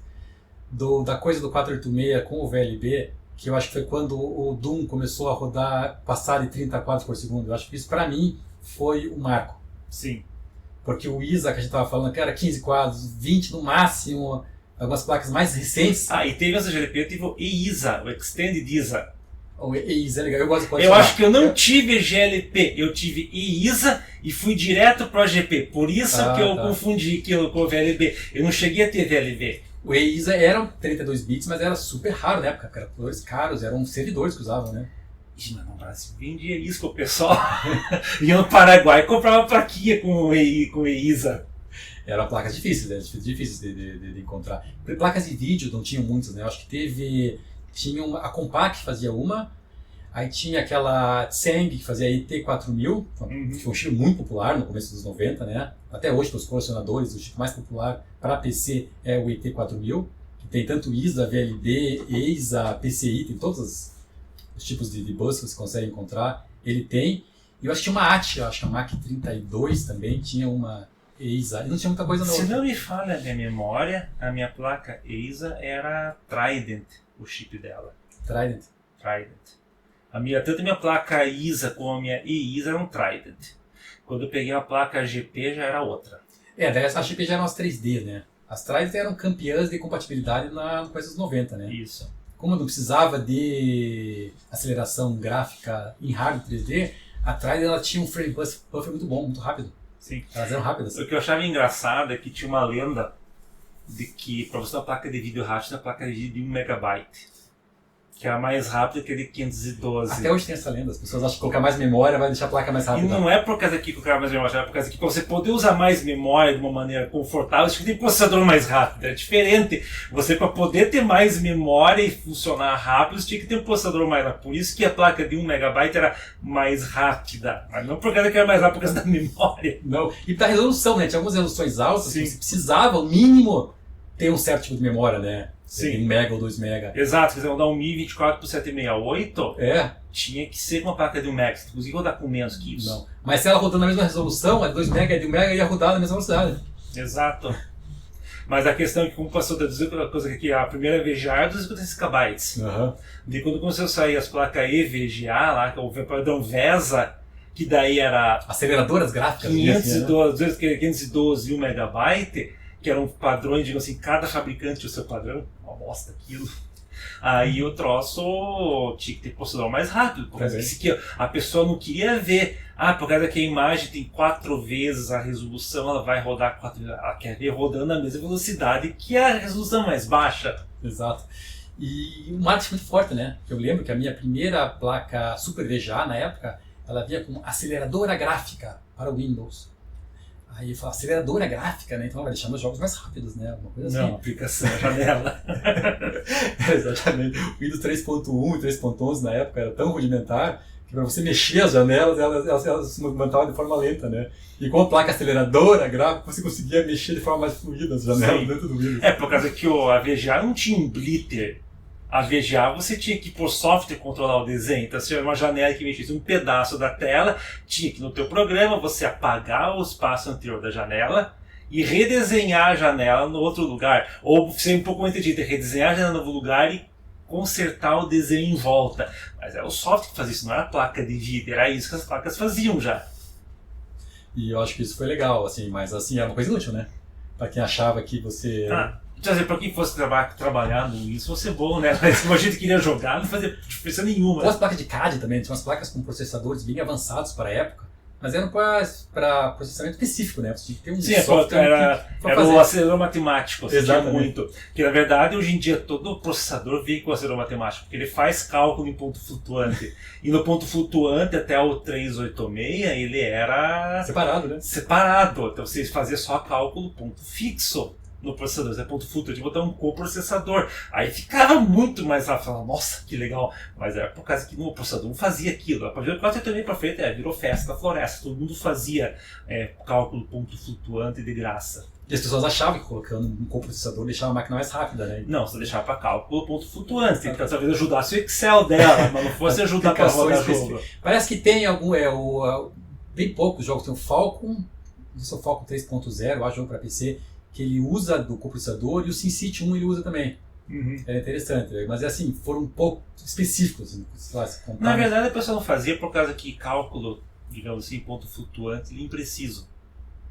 da coisa do 486 com o VLB, que eu acho que foi quando o Doom começou a rodar, passar de 30 quadros por segundo. Eu acho que isso, para mim, foi o marco. Sim. Porque o ISA que a gente estava falando, que era 15 quadros, 20 no máximo, algumas placas mais recentes. E teve essa GLP, teve o EISA, o Extended ISA. O EISA é legal, eu gosto de Eu acho que eu não tive GLP, eu tive EISA e fui direto para o GP. Por isso que eu confundi aquilo com o VLB. Eu não cheguei a ter VLB. O EISA era 32 bits, mas era super raro na época, eram computadores caros, eram servidores que usavam, né? Mas no Brasil vendia isso com o pessoal. Ia no Paraguai e comprava plaquinha com EISA. Eram placas difíceis, né? Difíceis de encontrar. Placas de vídeo não tinham muitas, né? Eu acho que tinha a Compaq que fazia uma, aí tinha aquela Tseng que fazia a ET4000, que foi um chip muito popular no começo dos 90, né? Até hoje, para os colecionadores, o chip mais popular para PC é o ET4000, que tem tanto ISA, VLD, EISA, PCI, tem todos os tipos de bus que você consegue encontrar. Ele tem, e eu acho que tinha uma AT, acho que a MAC 32 também tinha uma EISA, e não tinha muita coisa não. Se não me falha a minha memória, a minha placa EISA era Trident, o chip dela. Trident. Tanto a minha placa ISA como a minha EISA eram Trident. Quando eu peguei a placa GP já era outra. Daí as GP já eram as 3D, né? As Trident eram campeãs de compatibilidade na coisa dos 90, né? Isso. Como não precisava de aceleração gráfica em hardware 3D, a Trident ela tinha um frame buffer muito bom, muito rápido. Sim. Elas eram rápidas. O que eu achava engraçado é que tinha uma lenda de que para você ter uma placa de vídeo rápida, a placa de vídeo de 1 megabyte. Que era mais rápida que a de 512. Até hoje tem essa lenda, as pessoas acham que colocar mais memória vai deixar a placa mais rápida. E não é por causa que colocar mais memória, é por causa que para você poder usar mais memória de uma maneira confortável, você tem processador mais rápido. É diferente. Você, para poder ter mais memória e funcionar rápido, você tinha que ter um processador mais rápido. Por isso que a placa de 1 megabyte era mais rápida. Mas não por causa que era mais rápida, por causa da memória. Não. E da resolução, né? Tinha algumas resoluções altas, Sim. que você precisava, o mínimo, tem um certo tipo de memória, né? Sim. 1 mega ou 2 mega. Exato, se quiser rodar um 1024 por 768, É, tinha que ser com uma placa de 1 mega. Você conseguia rodar com menos que isso. não. Mas se ela rodando na mesma resolução, a de 2 mega e de 1 mega ia rodar na mesma velocidade. Exato. Mas a questão é que, como passou da coisa que a primeira VGA era 256 KB. Aham. Daí quando começou a sair as placas EVGA, lá, que é o padrão VESA, que daí era Aceleradoras gráficas. 512 e 1 megabyte, que eram padrões, digamos assim, cada fabricante tinha o seu padrão, uma bosta aquilo. Aí o troço tinha que ter processador mais rápido, porque a pessoa não queria ver, por causa que a imagem tem 4 vezes a resolução, ela vai rodar 4 vezes, ela quer ver rodando na mesma velocidade que a resolução mais baixa. Exato. E um marketing muito forte, né? Eu lembro que a minha primeira placa Super VGA, na época, ela vinha com aceleradora gráfica para o Windows. Aí eu falava, aceleradora gráfica, né? Então vai deixar meus jogos mais rápidos, né? Alguma coisa assim. Não, aplicação, janela. Exatamente. O Windows 3.1 e 3.11 na época era tão rudimentar que para você mexer as janelas, elas se movimentavam de forma lenta, né? E com a placa aceleradora gráfica, você conseguia mexer de forma mais fluida as janelas dentro do Windows. Por causa que a VGA não tinha um blitter. A VGA você tinha que, por software, controlar o desenho. Então, se tiver uma janela que mexesse um pedaço da tela, tinha que no teu programa você apagar o espaço anterior da janela e redesenhar a janela no outro lugar. Ou, ser um pouco mais entendido, redesenhar a janela no novo lugar e consertar o desenho em volta. Mas era o software que fazia isso, não era a placa de vídeo, era isso que as placas faziam já. E eu acho que isso foi legal, assim, mas assim, é uma coisa inútil, né? Para quem achava que você... Quer dizer, para quem fosse trabalhar no Windows, fosse bom, né? Mas se a gente queria jogar, não fazia diferença nenhuma. Ou as placas de CAD também, tinha umas placas com processadores bem avançados para a época, mas eram para processamento específico, né? Você tinha que ter um software era o acelerador matemático, você tinha Exatamente. muito. Que na verdade, hoje em dia, todo processador vem com o acelerador matemático, porque ele faz cálculo em ponto flutuante. E no ponto flutuante, até o 386, ele era separado, né? separado. Então você fazia só cálculo ponto fixo no processador, é ponto flutuante, de botar um coprocessador. Aí ficava muito mais rápido. Falava, nossa, que legal. Mas era por causa que no processador não fazia aquilo. A partir do 486 para frente, virou festa da floresta. Todo mundo fazia cálculo ponto flutuante de graça. E as pessoas achavam que colocando um coprocessador deixava a máquina mais rápida, né? Não, você deixava para cálculo ponto flutuante. Tem que talvez ajudasse o Excel dela, mas não fosse ajudar para rodar jogo. Parece que tem bem poucos jogos. Tem o Falcon, o Falcon 3.0, eu acho, jogo para PC, que ele usa do coprocessador, e o SimCity 1 ele usa também. Uhum. É interessante, mas assim, foram um pouco específicos. Se contar, na verdade, a pessoa não fazia por causa que cálculo, digamos assim, ponto flutuante, ele é impreciso.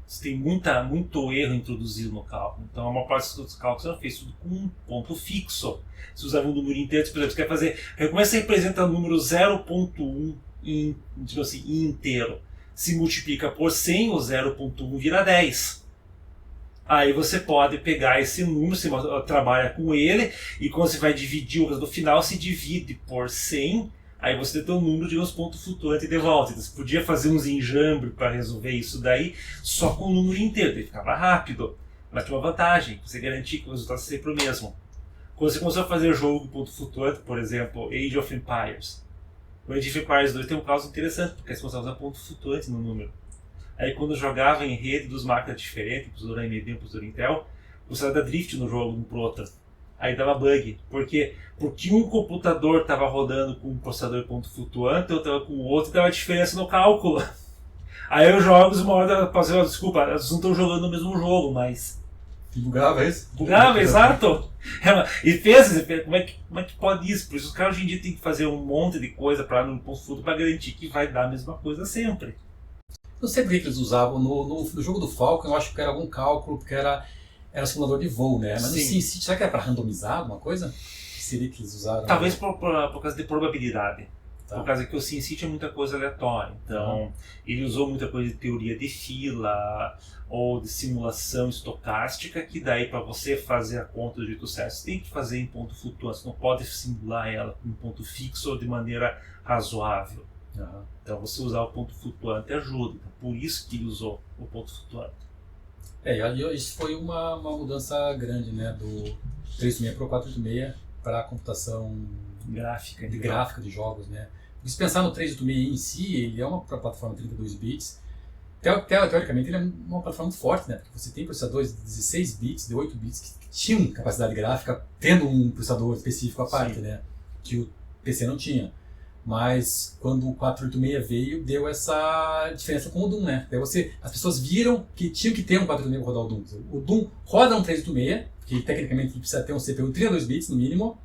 Você tem muito erro introduzido no cálculo. Então, a maior parte dos cálculos são feitos com um ponto fixo. Se usava um número inteiro, por exemplo, você quer fazer... Como é que você representa o número 0.1 digamos assim, inteiro? Se multiplica por 100, o 0.1 vira 10. Aí você pode pegar esse número, você trabalha com ele, e quando você vai dividir no final, se divide por 100, aí você tem um número de uns pontos flutuantes de volta. Então você podia fazer uns enjambres para resolver isso daí, só com o número inteiro, daí ficava rápido. Mas tinha uma vantagem, você garantia que o resultado seria sempre o mesmo. Quando você começou a fazer jogo de ponto flutuante, por exemplo, Age of Empires. O Age of Empires 2 tem um caso interessante, porque você começava a usar ponto flutuante no número. Aí quando eu jogava em rede dos máquinas diferentes, processador AMD e processador Intel, você dava drift no jogo, um pro outro. Aí dava bug. Por quê? Porque um computador estava rodando com um processador ponto flutuante, eu estava com o outro, e dava diferença no cálculo. Aí os jogos, uma hora, desculpa, eles não estão jogando o mesmo jogo, mas... Bugava isso? Bugava, exato! E pensa, como é que pode isso? Por isso os caras hoje em dia têm que fazer um monte de coisa no ponto flutuante para garantir que vai dar a mesma coisa sempre. Não sei por que eles usavam. No jogo do Falcon, eu acho que era algum cálculo, porque era simulador de voo, né? Mas no SimCity, será que era para randomizar alguma coisa? Que seria que eles usaram? Talvez por causa de probabilidade. Tá. Por causa que o SimCity é muita coisa aleatória. Então, ele usou muita coisa de teoria de fila ou de simulação estocástica, que daí para você fazer a conta do jeito certo, você tem que fazer em ponto flutuante. Você não pode simular ela em ponto fixo ou de maneira razoável. Uhum. Então você usar o ponto flutuante ajuda. Então, por isso que ele usou o ponto flutuante. Isso foi uma mudança grande, né? Do 386 para o 486 para a computação gráfica de jogos, né? Se pensar no 386 em si, ele é uma plataforma de 32 bits. Teoricamente ele é uma plataforma muito forte, né? Porque você tem processadores de 16 bits, de 8 bits, que tinham capacidade gráfica tendo um processador específico à parte, Sim. né? Que o PC não tinha. Mas quando o 486 veio, deu essa diferença com o Doom, né? Daí as pessoas viram que tinham que ter um 486 para rodar o Doom. O Doom roda um 386, que tecnicamente precisa ter um CPU 32 bits no mínimo,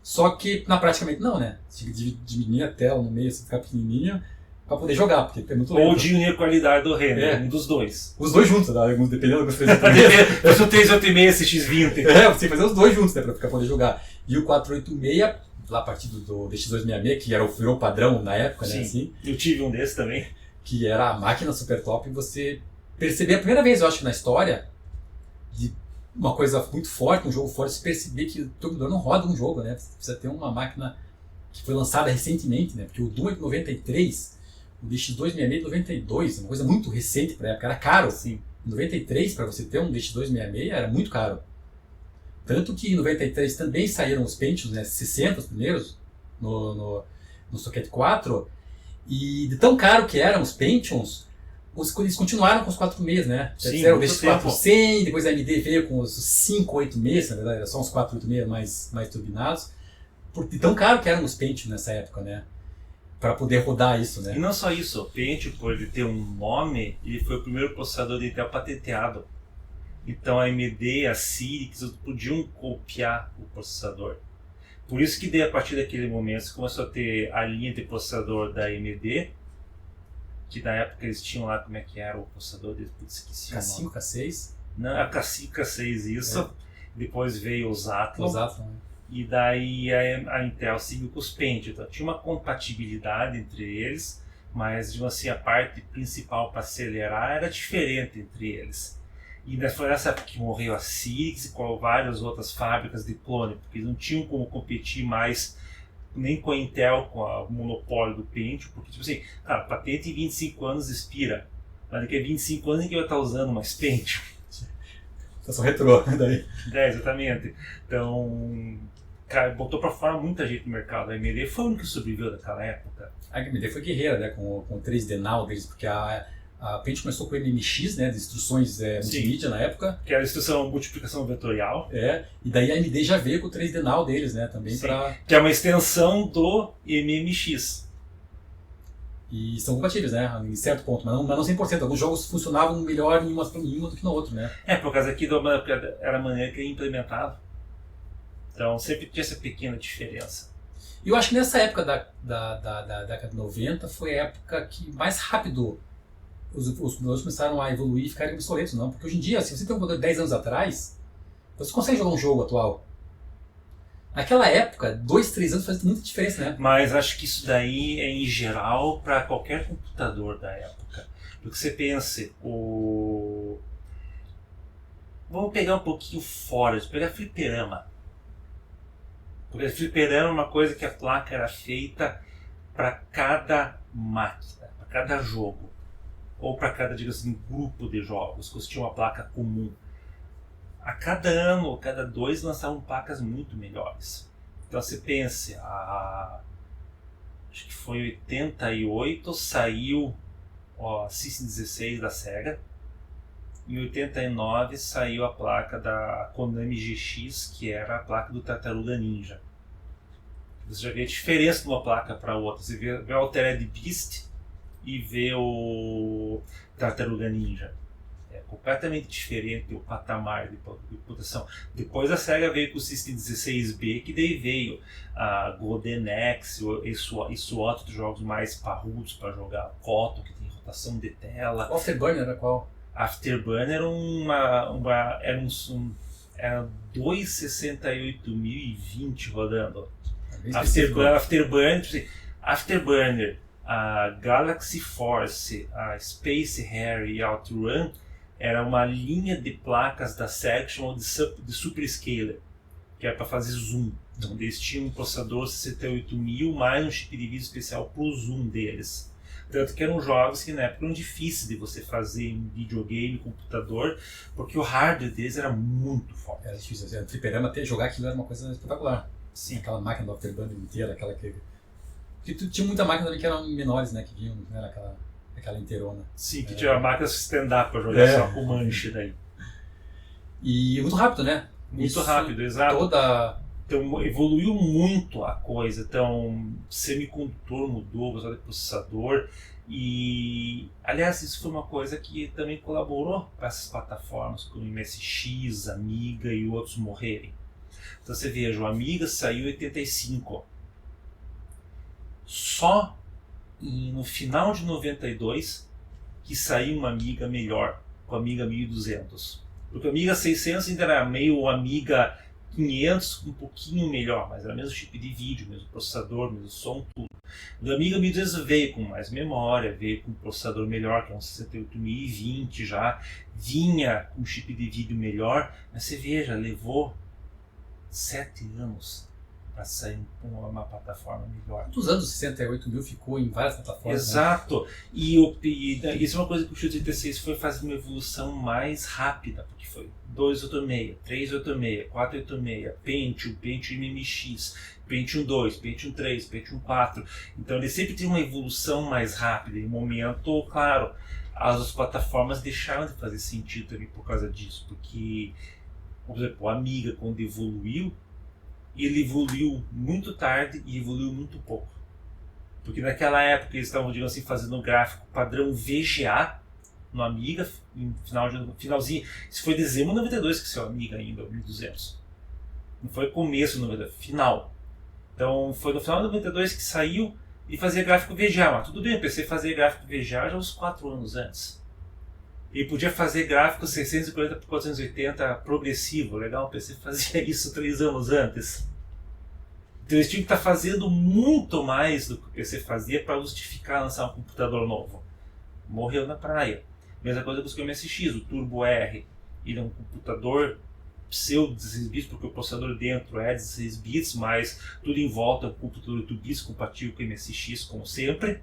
só que na praticamente não, né? Você tinha que diminuir a tela no meio, assim, ficar pequenininho, para poder jogar, porque é muito lento. Ou diminuir a qualidade do render, É. um dos dois. Os dois juntos, né? Dependendo do 386. Eu o 386 CX20. Você tem que fazer os dois juntos, né? Pra poder jogar. E o 486, lá a partir do DX266, que virou padrão na época, né? Sim. Assim, Eu tive um desses também. que era a máquina super top, e você perceber a primeira vez, eu acho que na história, de uma coisa muito forte, um jogo forte, você perceber que o teu computador não roda um jogo, né? Você precisa ter uma máquina que foi lançada recentemente, né? Porque o Doom é de 93, o DX266 é de 92, uma coisa muito recente pra época, era caro. Sim. Em 93, para você ter um DX266, era muito caro. Tanto que em 93 também saíram os Pentiums, né, 60 os primeiros, no Socket 4, e de tão caro que eram os Pentiums, eles continuaram com os 486, né? Sim, Fizeram o muito DX400, depois a AMD veio com os 586, na verdade, era só uns 486 mais turbinados, de tão caro que eram os Pentiums nessa época, né? Para poder rodar isso, né? E não só isso, o Pentium, por ele ter um nome, ele foi o primeiro processador de Intel patenteado. Então a AMD e a Cyrix podiam copiar o processador. Por isso que a partir daquele momento você começou a ter a linha de processador da AMD, que na época eles tinham lá, como é que era o processador deles, putz, esqueci o nome. K5, K6, Não, a K5, K6 isso. É. Depois veio os Athlon. os Athlon, né? E daí a Intel seguiu com os Pentium. Então tinha uma compatibilidade entre eles, mas assim, a parte principal para acelerar era diferente entre eles. E foi nessa época que morreu a Cyrix e com várias outras fábricas de clone, porque eles não tinham como competir mais nem com a Intel, com o monopólio do Pentium, porque tipo assim, cara, patente em 25 anos expira, mas daqui a 25 anos ninguém vai estar usando mais Pentium. Eu sou retrô, daí. É, exatamente. Então, cara, botou pra fora muita gente no mercado. A AMD foi o único que sobreviveu daquela época. A AMD foi guerreira, né, com o 3D Now deles, porque a Pentium começou com o MMX, né, de instruções multimídia na época. Que era a instrução multiplicação vetorial. E daí a AMD já veio com o 3D Now deles, né, também para... Que é uma extensão do MMX. E são compatíveis, né, em certo ponto, mas não 100%. Alguns jogos funcionavam melhor em uma do que no outro, né. É, por causa aqui era a maneira que ele implementava. Então sempre tinha essa pequena diferença. E eu acho que nessa época da década de 90 foi a época que mais rápido os computadores começaram a evoluir e ficarem obsoletos, não. Porque hoje em dia, se você tem um computador de 10 anos atrás, você consegue jogar um jogo atual. Naquela época, 2, 3 anos faz muita diferença, né? Mas acho que isso daí é em geral para qualquer computador da época. Porque você pense, vamos pegar um pouquinho fora, pegar fliperama. Porque fliperama é uma coisa que a placa era feita para cada máquina, para cada jogo. Ou para cada, digamos assim, grupo de jogos, que você tinha uma placa comum. A cada ano, ou cada 2, lançavam placas muito melhores. Então você pense, acho que foi em 88, saiu a System 16 da Sega. Em 89 saiu a placa da Konami GX, que era a placa do Tartaruga Ninja. Você já vê a diferença de uma placa para outra. Você vê o Altered Beast e vê o Tartaruga Ninja. É completamente diferente o patamar de proteção. Depois a SEGA veio com o System 16B, que daí veio a Golden Axe, isso outros jogos mais parrudos para jogar. Cotton, que tem rotação de tela. O Afterburner era qual? Afterburner era 268.020 rodando. Afterburner, a Galaxy Force, a Space Harrier e a OutRun era uma linha de placas da Section de Superscaler, que era para fazer zoom. Então eles tinham um processador 68000 mais um chip de vídeo especial para o zoom deles. Tanto que eram jogos que na época eram difíceis de você fazer em videogame, computador, porque o hardware deles era muito forte. Era difícil, no fliperama jogar aquilo era uma coisa espetacular. Sim. Aquela máquina do Afterburner inteira, aquela que... Porque tinha muita máquina também que eram menores, né, que vinham, não era aquela inteirona. Sim, que tinha máquinas stand-up para jogar só com manche daí. E muito rápido, né? Muito Isso rápido, exato. Toda... Então evoluiu muito a coisa. Então, semicondutor mudou, o processador. E, aliás, isso foi uma coisa que também colaborou para essas plataformas como MSX, Amiga e outros morrerem. Então você veja, o Amiga saiu em 85. Só no final de 92 que saiu uma Amiga melhor, com a Amiga 1200. Porque o Amiga 600 ainda era meio o Amiga 500 um pouquinho melhor, mas era o mesmo chip de vídeo, mesmo processador, mesmo som, tudo. O Amiga 1200 veio com mais memória, veio com um processador melhor, que é um 68020 já, vinha com um chip de vídeo melhor, mas você veja, levou 7 anos para sair uma plataforma melhor. Quantos anos o 68.000 ficou em várias plataformas? Exato. Né? E isso é uma coisa que o x86 foi fazer uma evolução mais rápida, porque foi 286, 386, 486, Pentium MMX, Pentium 2, Pentium 3, Pentium 4. Então ele sempre tem uma evolução mais rápida. Em um momento, claro, as plataformas deixaram de fazer sentido também por causa disso, porque, por exemplo, o Amiga, quando evoluiu, ele evoluiu muito tarde e evoluiu muito pouco. Porque naquela época eles estavam, digamos assim, fazendo um gráfico padrão VGA no Amiga, finalzinho. Isso foi dezembro de 92 que saiu o Amiga ainda, o 1200. Não foi começo do 92, final. Então foi no final de 92 que saiu e fazia gráfico VGA. Mas tudo bem, eu pensei em fazer gráfico VGA já uns 4 anos antes. E podia fazer gráfico 640 por 480 progressivo, legal? O PC fazia isso 3 anos antes. Então eles tinham que estar fazendo muito mais do que o PC fazia para justificar lançar um computador novo. Morreu na praia. Mesma coisa com o MSX, o Turbo R. Ele é um computador pseudo 16 bits, porque o processador dentro é 16 bits, mas tudo em volta é um computador 8 bits compatível com o MSX, como sempre.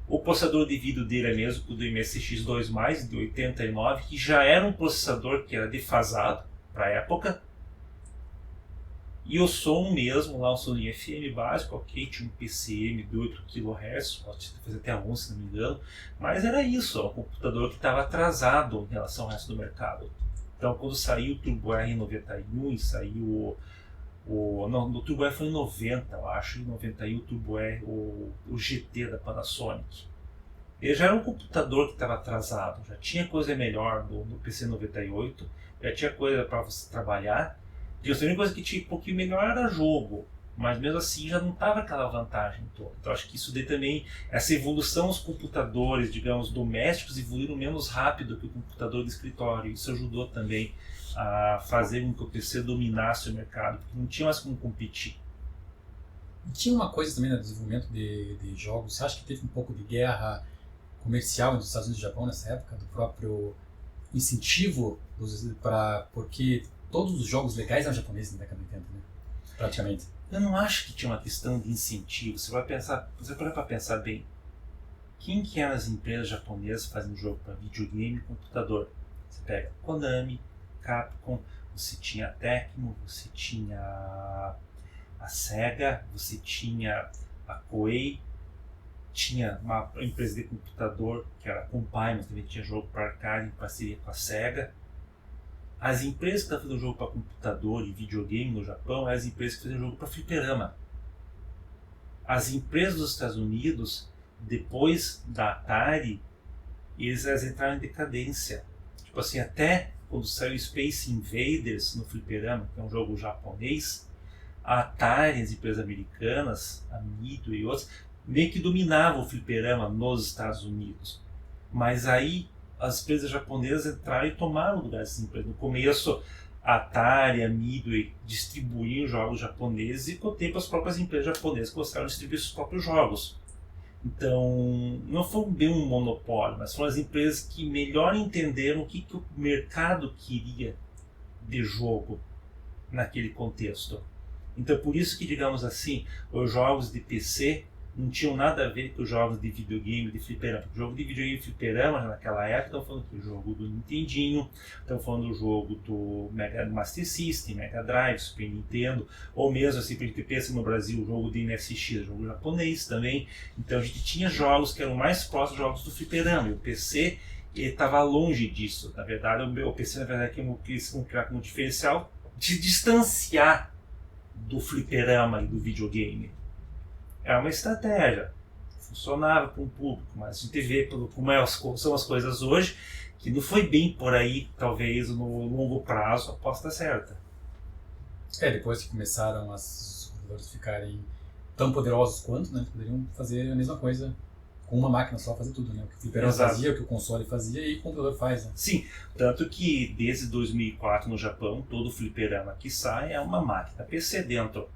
O processador de vídeo dele é mesmo o do MSX2+, de 89, que já era um processador que era defasado para a época. E o som mesmo, lá um som em FM básico, ok, tinha um PCM de 8 kHz, pode fazer até 11 se não me engano, mas era isso, um computador que estava atrasado em relação ao resto do mercado. Então quando saiu o Turbo R em 91 e saiu o Turbo R foi em 90, eu acho, em 91 o Turbo R, o GT da Panasonic. Ele já era um computador que estava atrasado, já tinha coisa melhor no PC 98, já tinha coisa para você trabalhar. E a única coisa que tinha um pouquinho melhor era jogo, mas mesmo assim já não estava aquela vantagem toda. Então acho que isso daí também, essa evolução dos computadores, digamos, domésticos evoluíram menos rápido que o computador de escritório. Isso ajudou também a fazer com que o PC dominasse o mercado, porque não tinha mais como competir. E tinha uma coisa também no desenvolvimento de jogos, você acha que teve um pouco de guerra comercial entre os Estados Unidos e o Japão nessa época, do próprio incentivo porque todos os jogos legais eram japoneses na década de 80, né? Praticamente. Eu não acho que tinha uma questão de incentivo. Você vai parar para pensar bem. Quem que eram as empresas japonesas fazendo jogo para videogame e computador? Você pega Konami, Capcom, você tinha a Tecmo, você tinha a Sega, você tinha a Koei, tinha uma empresa de computador que era a Compay, mas também tinha jogo para arcade em parceria com a Sega. As empresas que estavam fazendo jogo para computador e videogame no Japão eram as empresas que faziam jogo para fliperama. As empresas dos Estados Unidos, depois da Atari, elas entraram em decadência. Tipo assim, até quando saiu Space Invaders no fliperama, que é um jogo japonês, a Atari, as empresas americanas, a Midway e outras, meio que dominavam o fliperama nos Estados Unidos. Mas aí as empresas japonesas entraram e tomaram o lugar dessas empresas. No começo, a Atari, a Midway distribuíam jogos japoneses e com o tempo as próprias empresas japonesas começaram a distribuir seus próprios jogos. Então, não foi bem um monopólio, mas foram as empresas que melhor entenderam o que o mercado queria de jogo naquele contexto. Então, por isso que, digamos assim, os jogos de PC não tinham nada a ver com os jogos de videogame de fliperama. O jogo de videogame de fliperama, naquela época, estão falando do jogo do Nintendinho, estão falando do jogo do Master System, Mega Drive, Super Nintendo, ou mesmo assim, para a gente pensa no Brasil, o jogo do MSX, jogo japonês também. Então a gente tinha jogos que eram mais próximos dos jogos do fliperama, e o PC estava longe disso. Na verdade, o PC, na verdade, que eles vão criar como diferencial, te distanciar do fliperama e do videogame. É uma estratégia. Funcionava para um público, mas a gente vê como são as coisas hoje, que não foi bem por aí, talvez no longo prazo, a aposta certa. Depois que começaram os computadores ficarem tão poderosos quanto, né, poderiam fazer a mesma coisa com uma máquina só, fazer tudo, né? O que o fliperama fazia, o que o console fazia e o computador faz, né? Sim, tanto que desde 2004 no Japão, todo fliperama que sai é uma máquina PC dentro.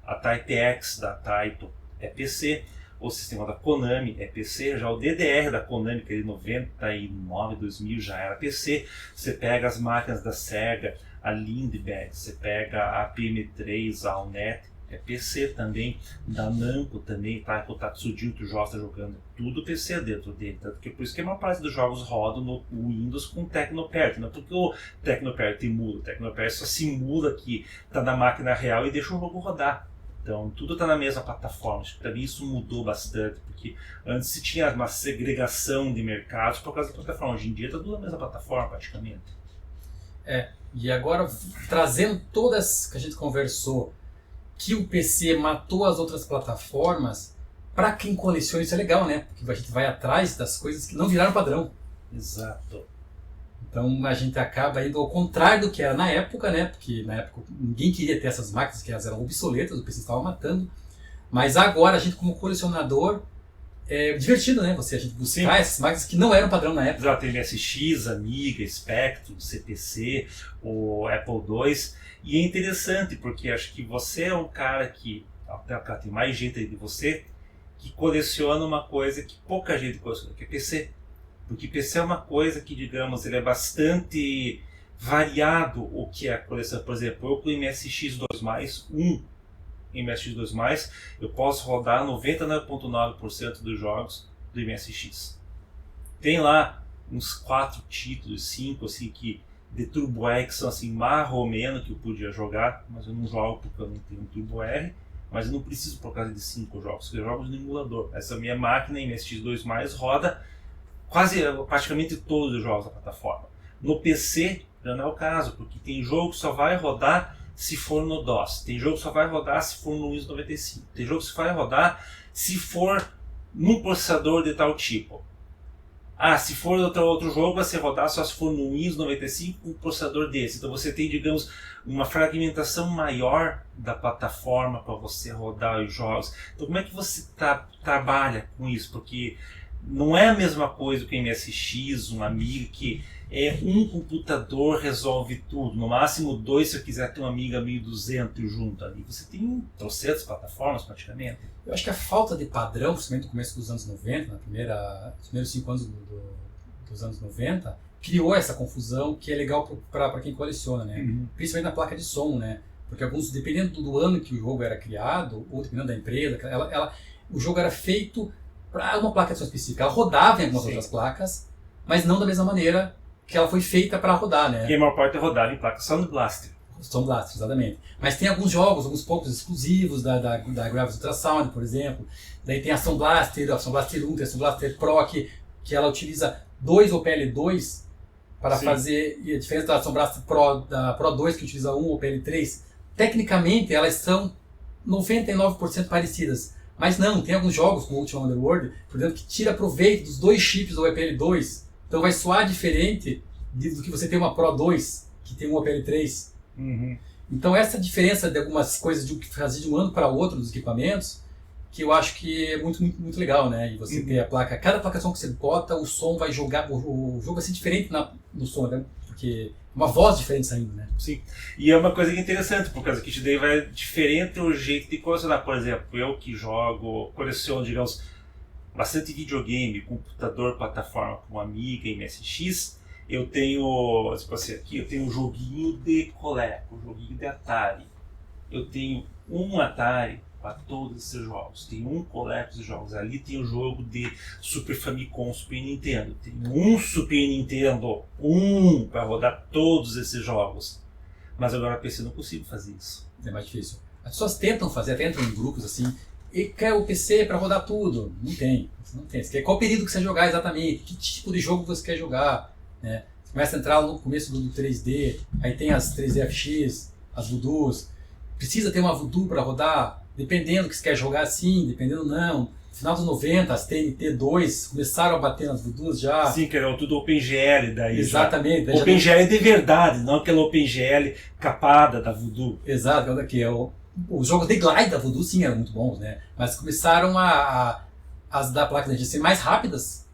A Type X da Taito é PC, o sistema da Konami é PC, já o DDR da Konami, que é de 99, 2000, já era PC. Você pega as máquinas da Sega, a Lindbergh, você pega a PM3, a Allnet, é PC também, da Namco também, tá? O Tatsujin que o Jó está jogando, tudo PC dentro dele, tanto que por isso que a maior parte dos jogos rodam no Windows com Tecnopert, não é porque o Tecnopert emula, o Tecnopert só simula que está na máquina real e deixa o jogo rodar. Então tudo está na mesma plataforma. Acho que para mim isso mudou bastante, porque antes se tinha uma segregação de mercados por causa da plataforma, hoje em dia está tudo na mesma plataforma praticamente. E agora trazendo todas que a gente conversou, que o PC matou as outras plataformas, para quem coleciona isso é legal, né? Porque a gente vai atrás das coisas que não viraram padrão. Exato. Então a gente acaba indo ao contrário do que era na época, né? Porque na época ninguém queria ter essas máquinas, que elas eram obsoletas, o PC estava matando. Mas agora a gente, como colecionador, é divertido, né? A gente buscar essas máquinas que não eram padrão na época. Exato, tem MSX, Amiga, Spectrum, CPC, o Apple II. E é interessante, porque acho que você é um cara que, até tem mais gente aí de você, que coleciona uma coisa que pouca gente coleciona, que é PC. Porque PC é uma coisa que, digamos, ele é bastante variado o que é a coleção. Por exemplo, eu com o MSX2+, MSX2+, eu posso rodar 99,9% dos jogos do MSX. Tem lá uns 4 títulos, 5, assim, que de Turbo R, que são assim, mais ou menos que eu podia jogar, mas eu não jogo porque eu não tenho um Turbo R, mas eu não preciso por causa de 5 jogos, eu jogo no emulador. Essa minha máquina MSX2+, roda praticamente todos os jogos da plataforma. No PC já não é o caso, porque tem jogo que só vai rodar se for no DOS, tem jogo que só vai rodar se for no Windows 95, tem jogo que só vai rodar se for num processador de tal tipo. Se for outro jogo, vai ser rodar só se for no Windows 95 com um processador desse. Então você tem, digamos, uma fragmentação maior da plataforma para você rodar os jogos. Então como é que você trabalha com isso? Porque não é a mesma coisa que o MSX, um Amiga, que é um computador resolve tudo. No máximo 2 se eu quiser ter um Amiga 1200 junto ali. Você tem trocentas plataformas praticamente. Eu acho que a falta de padrão, principalmente no começo dos anos 90, nos primeiros 5 anos dos anos 90, criou essa confusão que é legal para quem coleciona, né? Uhum. Principalmente na placa de som, né? Porque dependendo do ano que o jogo era criado, ou dependendo da empresa, o jogo era feito para uma placa de som específica. Ela rodava em algumas outras placas, mas não da mesma maneira que ela foi feita para rodar, né? E a maior parte rodava em placa Sound Blaster. Sound Blaster, exatamente. Mas tem alguns jogos, alguns poucos exclusivos da Gravis Ultrasound, por exemplo. Daí tem a Sound Blaster 1, tem a Sound Blaster Pro, que ela utiliza 2 OPL2 para fazer, e a diferença da Sound Blaster Pro, da Pro 2, que utiliza 1 OPL3, tecnicamente elas são 99% parecidas. Mas não, tem alguns jogos, como o Ultima Underworld, por exemplo, que tira proveito dos 2 chips do OPL2. Então vai soar diferente do que você tem uma Pro 2, que tem um OPL3. Uhum. Então essa diferença de algumas coisas de fazer de um ano para o outro dos equipamentos, que eu acho que é muito, muito, muito legal, né? E você ter a placa, cada placa de som que você bota, o som vai jogar, o jogo vai ser diferente no som, né? Porque é uma voz diferente saindo, né? Sim, e é uma coisa interessante, por causa que isso daí vai diferente o jeito de colecionar. Por exemplo, eu que coleciono, digamos, bastante videogame, computador, plataforma como Amiga e MSX, eu tenho, tipo assim, aqui eu tenho um joguinho de Coleco, um joguinho de Atari. Eu tenho um Atari para todos esses jogos, tem um Coleco de jogos. Ali tem o jogo de Super Famicom, Super Nintendo. Tem um Super Nintendo, para rodar todos esses jogos. Mas agora no PC não consigo fazer isso. É mais difícil. As pessoas tentam fazer, até entram em grupos assim, e quer o PC para rodar tudo. Não tem. Você quer qual período que você quer jogar exatamente, que tipo de jogo você quer jogar. Né? Você começa a entrar no começo do 3D, aí tem as 3DFX, as Voodoos. Precisa ter uma Voodoo para rodar, dependendo que você quer jogar assim, dependendo não. No final dos 90, as TNT2 começaram a bater nas Voodoos já. Sim, que era tudo OpenGL daí. Exatamente. Já. OpenGL de verdade, não aquela OpenGL capada da Voodoo. Exato, que é os jogos de glide da Voodoo sim eram muito bons, né? Mas começaram as da placa da gente ser mais rápidas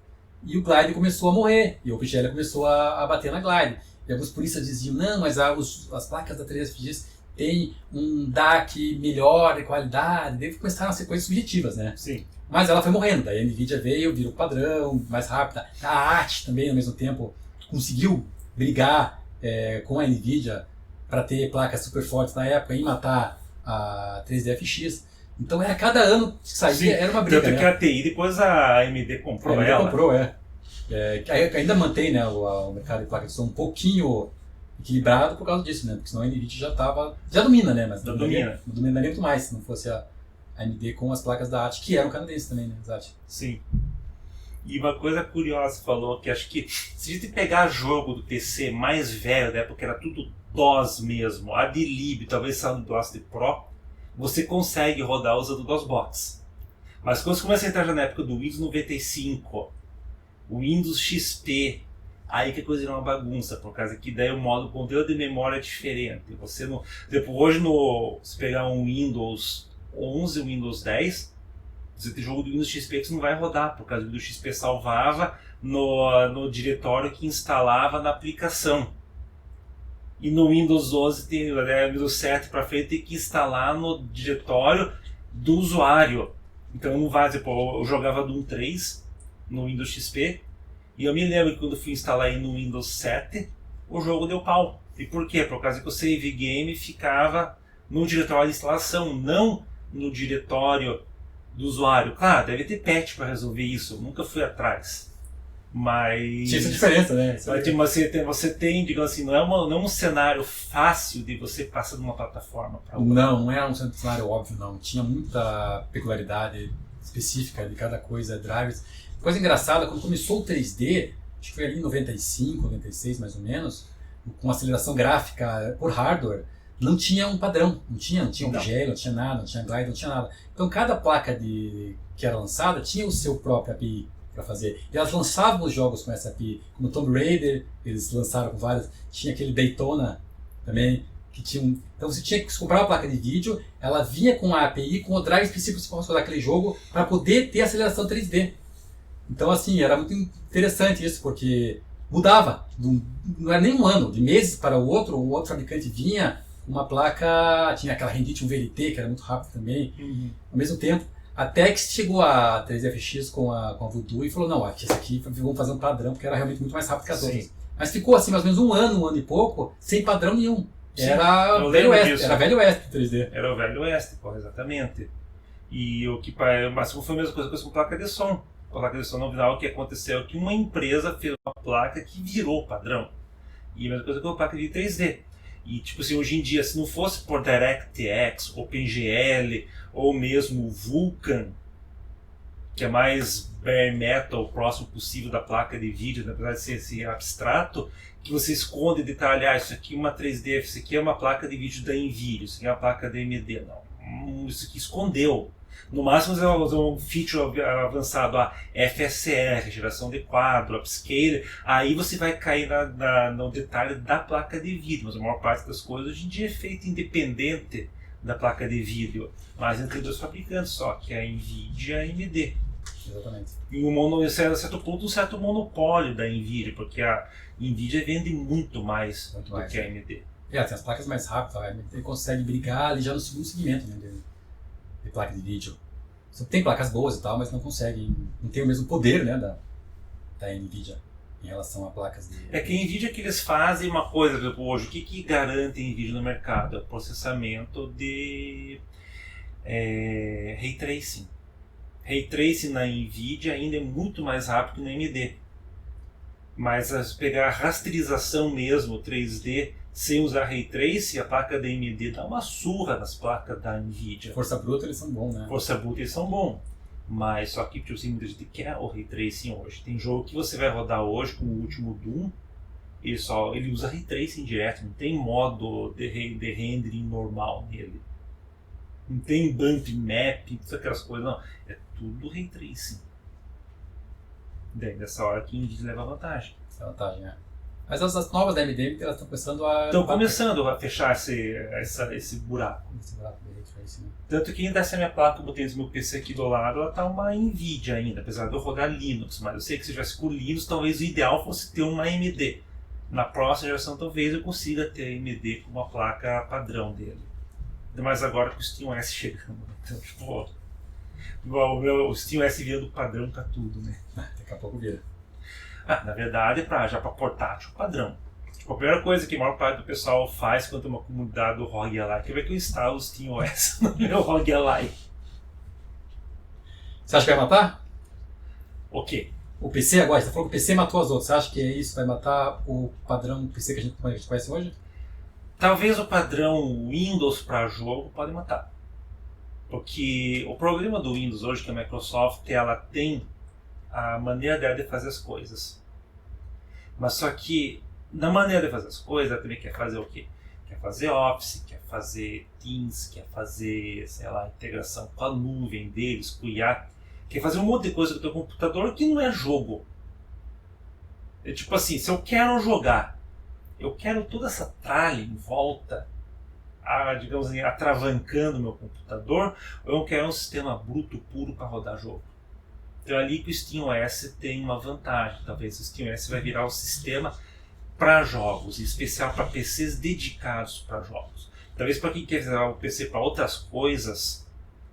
e o glide começou a morrer. E o OpenGL começou a bater na glide. E alguns puristas diziam, não, mas as placas da 3FX têm um DAC melhor de qualidade. Daí começaram a ser coisas subjetivas, né? Sim. Mas ela foi morrendo. Daí a NVIDIA veio, virou padrão, mais rápida. A ART também, ao mesmo tempo, conseguiu brigar com a NVIDIA para ter placas super fortes na época e matar a 3DFX. Então era cada ano que saía, sim, era uma briga. Tanto que a TI, depois a AMD comprou ela. Comprou, ainda mantém, né, o mercado de placas de som um pouquinho equilibrado por causa disso, né? Porque senão a NVIDIA já domina, né? Mas não dominaria muito mais se não fosse a AMD com as placas da AT, que eram canadenses também, né? Exato. Sim. E uma coisa curiosa, você falou que acho que se a gente pegar jogo do PC mais velho, da época era tudo DOS mesmo, a de lib, talvez saindo do DOS de Pro, você consegue rodar usando DOSBox. Mas quando você começa a entrar já na época do Windows 95, o Windows XP, aí que a coisa era uma bagunça, por causa que daí o conteúdo de memória é diferente. Você não, hoje se pegar um Windows 11, Windows 10, você tem jogo do Windows XP que você não vai rodar, por causa que o Windows XP salvava no diretório que instalava na aplicação. E no Windows 11, Windows 7 para frente, tem que instalar no diretório do usuário. Então não vai, eu jogava Doom 3 no Windows XP, e eu me lembro que quando fui instalar aí no Windows 7, o jogo deu pau. E por quê? Por causa que o save game ficava no diretório de instalação, não no diretório do usuário. Claro, deve ter patch para resolver isso, eu nunca fui atrás. Mas tinha essa diferença, né? Você tem, digamos assim, não é um cenário fácil de você passar de uma plataforma para outra. Não era um cenário óbvio, não. Tinha muita peculiaridade específica de cada coisa, drivers. Coisa engraçada, quando começou o 3D, acho que foi ali em 95, 96 mais ou menos, com aceleração gráfica por hardware, não tinha um padrão, não tinha OpenGL, não tinha nada, não tinha glide, não tinha nada. Então cada placa que era lançada tinha o seu próprio API para fazer. E elas lançavam os jogos com essa API, como Tomb Raider, eles lançaram com várias, tinha aquele Daytona também, que tinha então você tinha que comprar uma placa de vídeo, ela vinha com a API, com o drive específico para você rodar aquele jogo, para poder ter aceleração 3D. Então assim, era muito interessante isso, porque mudava, não era nem um ano, de meses para o outro fabricante vinha uma placa, tinha aquela Rendite, um VLT, que era muito rápido também, ao mesmo tempo. Até que chegou a 3FX com a Voodoo e falou, não, essa aqui vamos fazer um padrão, porque era realmente muito mais rápido que as outras. Mas ficou assim, mais ou menos um ano e pouco, sem padrão nenhum. Era Velho Oeste, era Velho Oeste 3D. Era o Velho Oeste, exatamente. E o que mas foi a mesma coisa com placa de som. A placa de som nominal, o que aconteceu é que uma empresa fez uma placa que virou padrão. E a mesma coisa com a placa de 3D. E tipo assim, hoje em dia, se não fosse por DirectX, OpenGL ou mesmo Vulkan, que é mais bare metal, o próximo possível da placa de vídeo, apesar de ser esse abstrato, que você esconde detalhe, isso aqui é uma 3D, isso aqui é uma placa de vídeo da NVIDIA, isso aqui é uma placa da AMD. Não, isso aqui escondeu. No máximo você vai usar um feature avançado, a FSR, geração de quadro, upscaler, aí você vai cair no detalhe da placa de vídeo, mas a maior parte das coisas hoje em dia é feita independente da placa de vídeo, mas entre dois fabricantes só, que é a NVIDIA e a AMD. Exatamente. E a certo ponto, um certo monopólio da NVIDIA, porque a NVIDIA vende muito mais do que a AMD. Tem as placas mais rápidas, a AMD consegue brigar ali já no segundo segmento, né, de placa de vídeo. Você tem placas boas e tal, mas não consegue, não tem o mesmo poder, né, da NVIDIA em relação a placas de... É que a NVIDIA que eles fazem uma coisa, por exemplo, hoje, o que garante a NVIDIA no mercado? É o processamento de Ray Tracing. Ray Tracing na NVIDIA ainda é muito mais rápido que na AMD. Mas se pegar a rasterização mesmo, 3D, sem usar Ray Tracing, a placa da AMD dá uma surra nas placas da NVIDIA. Força bruta eles são bons, né? Força bruta eles são bons. Mas só que tipo assim, muita gente quer o Ray Tracing hoje. Tem jogo que você vai rodar hoje, como o último Doom, Ele usa Ray Tracing direto, não tem modo de rendering normal nele. Não tem bump map, todas aquelas coisas, não. É tudo Ray Tracing. Daí, nessa hora que a NVIDIA leva vantagem. Essa é a vantagem, né? Mas as novas da AMD, elas estão começando a... Estão começando a fechar esse buraco. Esse buraco do Ray Tracing, né? Tanto que ainda essa minha placa que eu botei no meu PC aqui do lado, ela tá uma NVIDIA ainda, apesar de eu rodar Linux. Mas eu sei que se tivesse com Linux, talvez o ideal fosse ter uma AMD. Na próxima geração, talvez eu consiga ter a AMD com uma placa padrão dele. Ainda mais agora com o SteamOS chegando. Então, tipo, o SteamOS virando padrão pra tudo, né? Daqui a pouco vira. Na verdade, já para portátil padrão. Tipo, a primeira coisa que a maior parte do pessoal faz quando tem uma comunidade do ROG Ally, que é que eu instalo o SteamOS no meu ROG Ally. Você acha que vai matar? O quê? O PC agora, você falou que o PC matou as outras. Você acha que isso vai matar o padrão PC que a gente conhece hoje? Talvez o padrão Windows para jogo pode matar. Porque o problema do Windows hoje, que a Microsoft ela tem a maneira dela de fazer as coisas. Mas só que, na maneira de fazer as coisas, ela também quer fazer o quê? Quer fazer Office, quer fazer Teams, quer fazer, sei lá, integração com a nuvem deles, com o IA. Quer fazer um monte de coisa com o teu computador que não é jogo. É tipo assim, se eu quero jogar, eu quero toda essa tralha em volta, digamos assim, atravancando o meu computador, ou eu quero um sistema bruto, puro para rodar jogo. Então é ali que o SteamOS tem uma vantagem. Talvez o SteamOS vai virar o sistema para jogos, em especial para PCs dedicados para jogos. Talvez para quem quer usar o PC para outras coisas,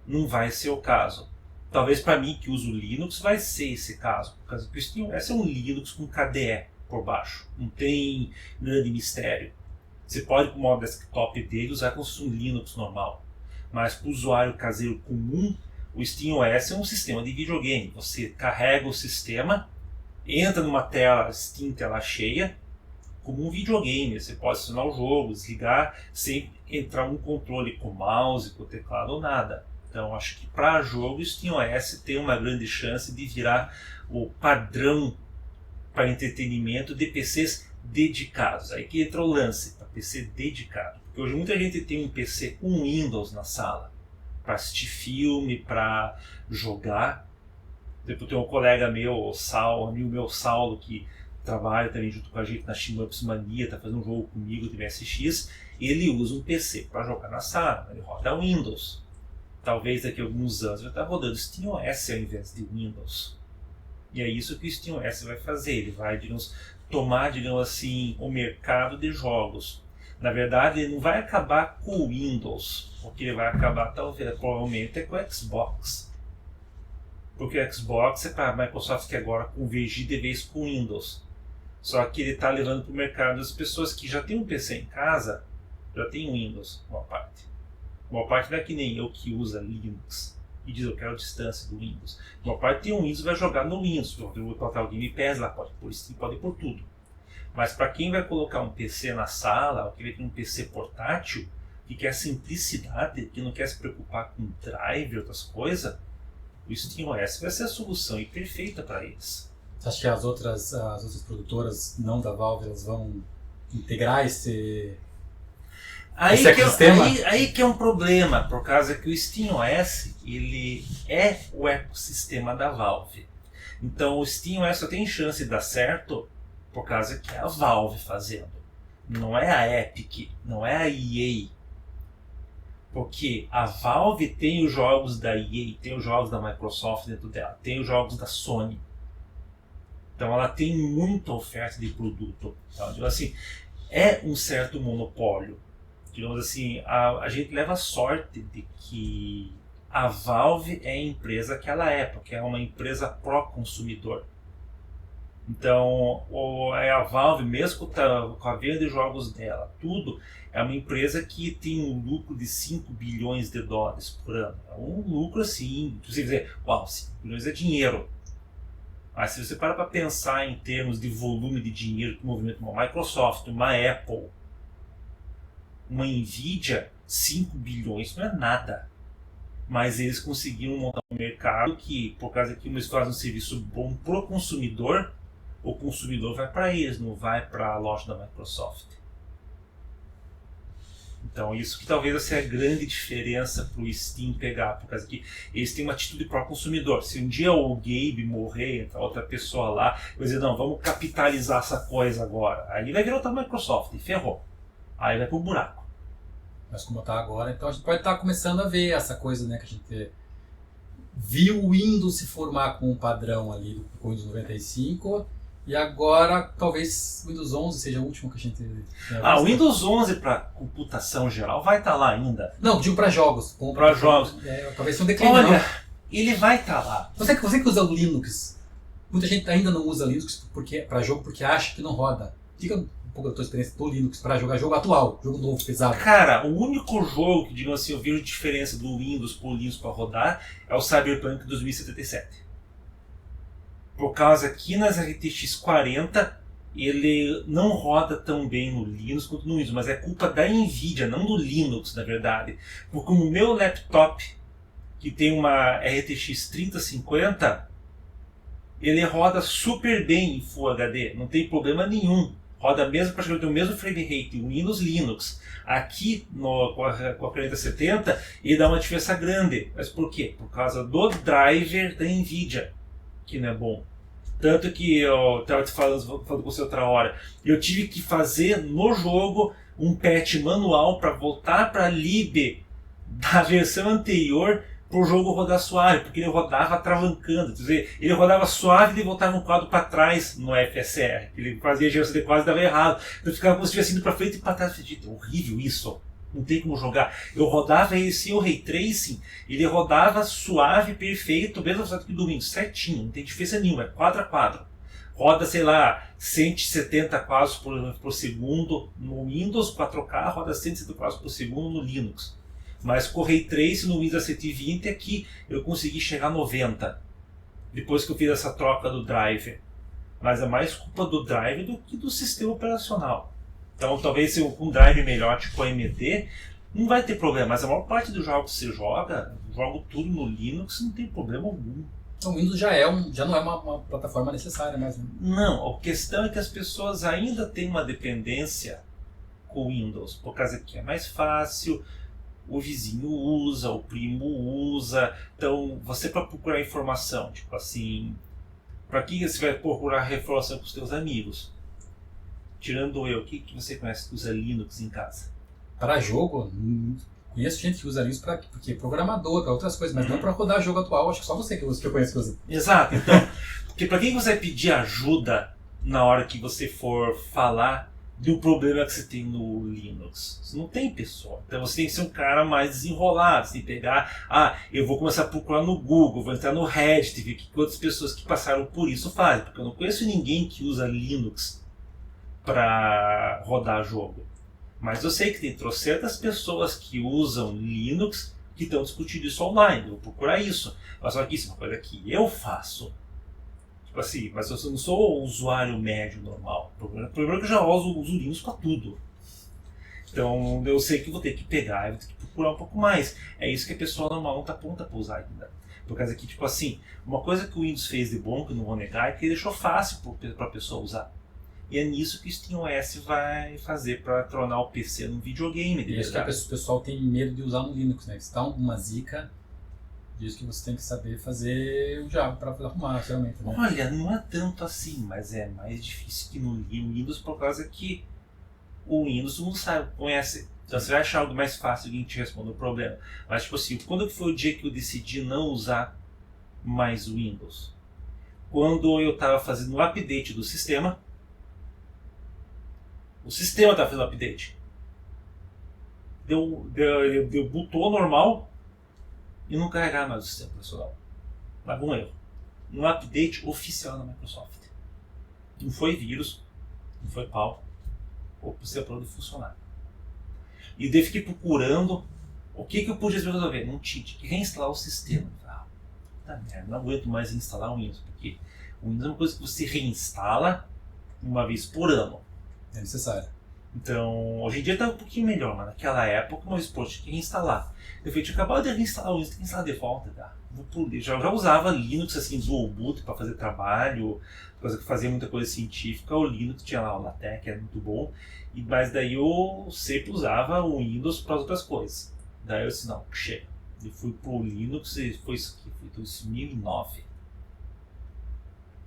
não vai ser o caso. Talvez para mim que uso Linux vai ser esse caso, por causa que o SteamOS é um Linux com KDE por baixo, não tem grande mistério. Você pode, com o modo desktop dele, usar como se fosse um Linux normal, mas para o usuário caseiro comum, o SteamOS é um sistema de videogame. Você carrega o sistema, entra numa tela Steam, tela cheia, como um videogame. Você pode acionar o jogo, desligar, sem entrar um controle com mouse, com teclado ou nada. Então acho que para jogo o SteamOS tem uma grande chance de virar o padrão para entretenimento de PCs dedicados. Aí que entra o lance, para PC dedicado. Porque hoje muita gente tem um PC com Windows na sala, para assistir filme, para jogar. Depois tem um colega meu, um amigo meu, Saulo, que trabalha também junto com a gente na Shmups Mania, está fazendo um jogo comigo de MSX. Ele usa um PC para jogar na sala, ele roda Windows. Talvez daqui a alguns anos vai estar rodando SteamOS ao invés de Windows. E é isso que o SteamOS vai fazer. Ele vai, digamos, tomar, digamos assim, o mercado de jogos. Na verdade, ele não vai acabar com o Windows. O que ele vai acabar, talvez, provavelmente, é com o Xbox. Porque o Xbox é para a Microsoft que agora convergir de vez com o Windows. Só que ele está levando para o mercado as pessoas que já têm um PC em casa, já tem Windows, uma parte. Uma parte não é que nem eu que usa Linux e diz eu quero a distância do Windows. Uma parte tem um Windows e vai jogar no Windows. Eu vou colocar o Game Pass lá, pode pôr Steam, pode pôr tudo. Mas para quem vai colocar um PC na sala, ou que vai ter um PC portátil, que quer simplicidade, que não quer se preocupar com drive e outras coisas, o SteamOS vai ser a solução e perfeita para eles. Você acha que as outras produtoras não da Valve elas vão integrar esse ecossistema? Aí que é um problema, por causa que o SteamOS ele é o ecossistema da Valve. Então o SteamOS só tem chance de dar certo por causa que é a Valve fazendo. Não é a Epic, não é a EA. Porque a Valve tem os jogos da EA, tem os jogos da Microsoft dentro dela, tem os jogos da Sony. Então ela tem muita oferta de produto. Então, digamos assim, é um certo monopólio. Digamos assim, a gente leva sorte de que a Valve é a empresa que ela é, porque é uma empresa pró-consumidor. Então, a Valve, mesmo com a venda de jogos dela, tudo, é uma empresa que tem um lucro de 5 bilhões de dólares por ano. É um lucro assim, você dizer, uau, 5 bilhões é dinheiro. Mas se você para pensar em termos de volume de dinheiro que movimenta uma Microsoft, uma Apple, uma Nvidia, 5 bilhões não é nada. Mas eles conseguiram montar um mercado que, por causa que eles fazem um serviço bom pro consumidor, o consumidor vai para eles, não vai para a loja da Microsoft. Então isso que talvez seja a grande diferença para o Steam pegar, por causa que eles têm uma atitude pró-consumidor. Se um dia o Gabe morrer, entrar outra pessoa lá, vai dizer, não, vamos capitalizar essa coisa agora. Aí vai virar outra Microsoft e ferrou. Aí vai pro buraco. Mas como está agora, então a gente pode estar começando a ver essa coisa, né, que a gente viu o Windows se formar com um padrão ali do Windows 95 e agora talvez o Windows 11 seja o último que a gente tenha visto. O Windows 11 para computação geral vai estar lá ainda. Não, digo para jogos. Para jogos. Talvez um declínio. Olha, ele vai estar lá. Você que usa o Linux, muita gente ainda não usa Linux para jogo porque acha que não roda. Diga um pouco da tua experiência do Linux para jogar jogo atual, jogo novo, pesado. Cara, o único jogo que, digamos assim, eu vejo diferença do Windows pro Linux para rodar é o Cyberpunk 2077. Por causa que nas RTX 40 ele não roda tão bem no Linux quanto no Windows, mas é culpa da Nvidia, não do Linux, na verdade. Porque no meu laptop, que tem uma RTX 3050, ele roda super bem em Full HD, não tem problema nenhum. Roda mesmo, praticamente o mesmo frame rate, o Windows Linux. Aqui com a 4070 ele dá uma diferença grande. Mas por quê? Por causa do driver da Nvidia, que não é bom. Tanto que eu estava te falando com você outra hora, eu tive que fazer no jogo um patch manual para voltar para a lib da versão anterior para o jogo rodar suave, porque ele rodava travancando, quer dizer, ele rodava suave e voltava um quadro para trás no FSR, ele fazia geração de quadros e dava errado, então ficava como se estivesse indo para frente e para trás. Horrível isso, não tem como jogar. Eu rodava ele sem o Ray Tracing, ele rodava suave, perfeito, mesmo que do Windows, certinho, não tem diferença nenhuma, é quadro a quadro. Roda, sei lá, 170 quadros por segundo no Windows 4K, roda 170 quadros por segundo no Linux. Mas com o Ray Tracing no Windows 120 aqui eu consegui chegar a 90, depois que eu fiz essa troca do driver. Mas é mais culpa do driver do que do sistema operacional. Então talvez com um drive melhor, tipo AMD, não vai ter problema. Mas a maior parte dos jogos que você joga, jogo tudo no Linux, não tem problema algum. Então o Windows já não é uma plataforma necessária mais. Né? Não, a questão é que as pessoas ainda têm uma dependência com o Windows, por causa que é mais fácil, o vizinho usa, o primo usa. Então você, para procurar informação, tipo assim, para que você vai procurar informação com os seus amigos? Tirando eu, o que você conhece que usa Linux em casa? Para jogo, conheço gente que usa Linux porque é programador, para outras coisas, mas não para rodar jogo atual. Acho que só você que eu conheço que usa. Exato, então, porque para quem você vai pedir ajuda na hora que você for falar do problema que você tem no Linux? Você não tem pessoa. Então você tem que ser um cara mais desenrolado. Você tem que pegar, eu vou começar a procurar no Google, vou entrar no Reddit, ver o que outras pessoas que passaram por isso fazem. Porque eu não conheço ninguém que usa Linux para rodar jogo. Mas eu sei que tem trocentas pessoas que usam Linux que estão discutindo isso online. Eu vou procurar isso. Mas só que isso é uma coisa que eu faço. Tipo assim, mas eu não sou o usuário médio normal. Primeiro que eu já uso Linux para tudo. Então eu sei que vou ter que pegar, vou ter que procurar um pouco mais. É isso que a pessoa normal não está pronta para usar ainda. Por causa que, tipo assim, uma coisa que o Windows fez de bom, que eu não vou negar, é que ele deixou fácil para a pessoa usar. E é nisso que o SteamOS vai fazer para tornar o PC num videogame. E isso que o pessoal tem medo de usar no Linux, né? Se dá uma zica, diz que você tem que saber fazer o Java para arrumar, realmente. Né? Olha, não é tanto assim, mas é mais difícil que no Windows por causa que o Windows não sabe, conhece. Então você vai achar algo mais fácil de te responder o problema. Mas tipo assim, quando foi o dia que eu decidi não usar mais o Windows? Quando eu estava fazendo o update do sistema, o sistema estava fazendo update. Deu bootou normal e não carregava mais o sistema operacional. Mas um erro. Um update oficial da Microsoft. Não foi vírus, não foi pau. O sistema parou de funcionar. E daí fiquei procurando o que eu podia resolver. Não tinha que reinstalar o sistema. Tá merda, não aguento mais instalar o Windows. Porque o Windows é uma coisa que você reinstala uma vez por ano. É necessário. Então, hoje em dia tá um pouquinho melhor, mas naquela época, mas pô, tinha que reinstalar. Eu falei, tinha acabado de reinstalar o Windows, tem que instalar de volta, tá? Já usava Linux, assim, dual boot para fazer trabalho, coisa que fazia muita coisa científica. O Linux tinha lá o LaTeX, que era muito bom, mas daí eu sempre usava o Windows para outras coisas. Daí eu disse, não, chega. Eu fui pro Linux e foi isso aqui, foi 2009.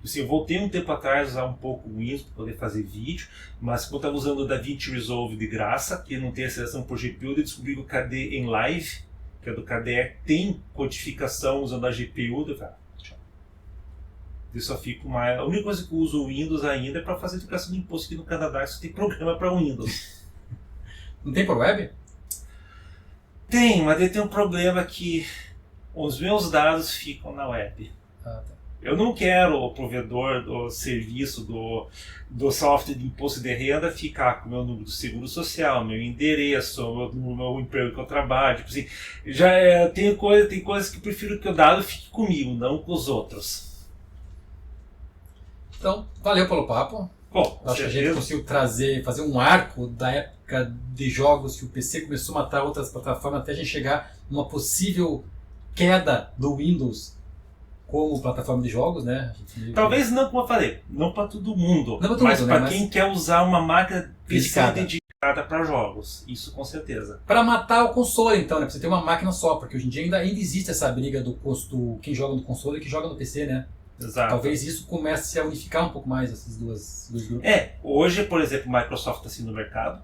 Assim, eu voltei um tempo atrás a usar um pouco o Windows para poder fazer vídeo, mas quando eu estava usando o DaVinci Resolve de graça, que não tem aceleração por GPU, eu descobri que o KDE em Live, que é do KDE, tem codificação usando a GPU. Eu só fico mais. A única coisa que eu uso o Windows ainda é para fazer declaração de imposto aqui no Canadá, isso tem programa para Windows. Não tem por web? Tem, mas ele tem um problema que os meus dados ficam na web. Ah, tá. Eu não quero o provedor do serviço do software de imposto de renda ficar com o meu número do seguro social, meu endereço, o meu emprego que eu trabalho. Tipo assim, tem coisas que eu prefiro que o dado fique comigo, não com os outros. Então, valeu pelo papo. Bom, acho que a gente conseguiu fazer um arco da época de jogos que o PC começou a matar outras plataformas até a gente chegar numa possível queda do Windows como plataforma de jogos, né? Talvez não, como eu falei, não para todo mundo, mas para quem quer usar uma máquina dedicada para jogos, isso com certeza. Para matar o console, então, né? Pra você ter uma máquina só, porque hoje em dia ainda existe essa briga do quem joga no console e quem joga no PC, né? Exato. Talvez isso comece a unificar um pouco mais esses dois grupos. Hoje, por exemplo, a Microsoft está assim no mercado.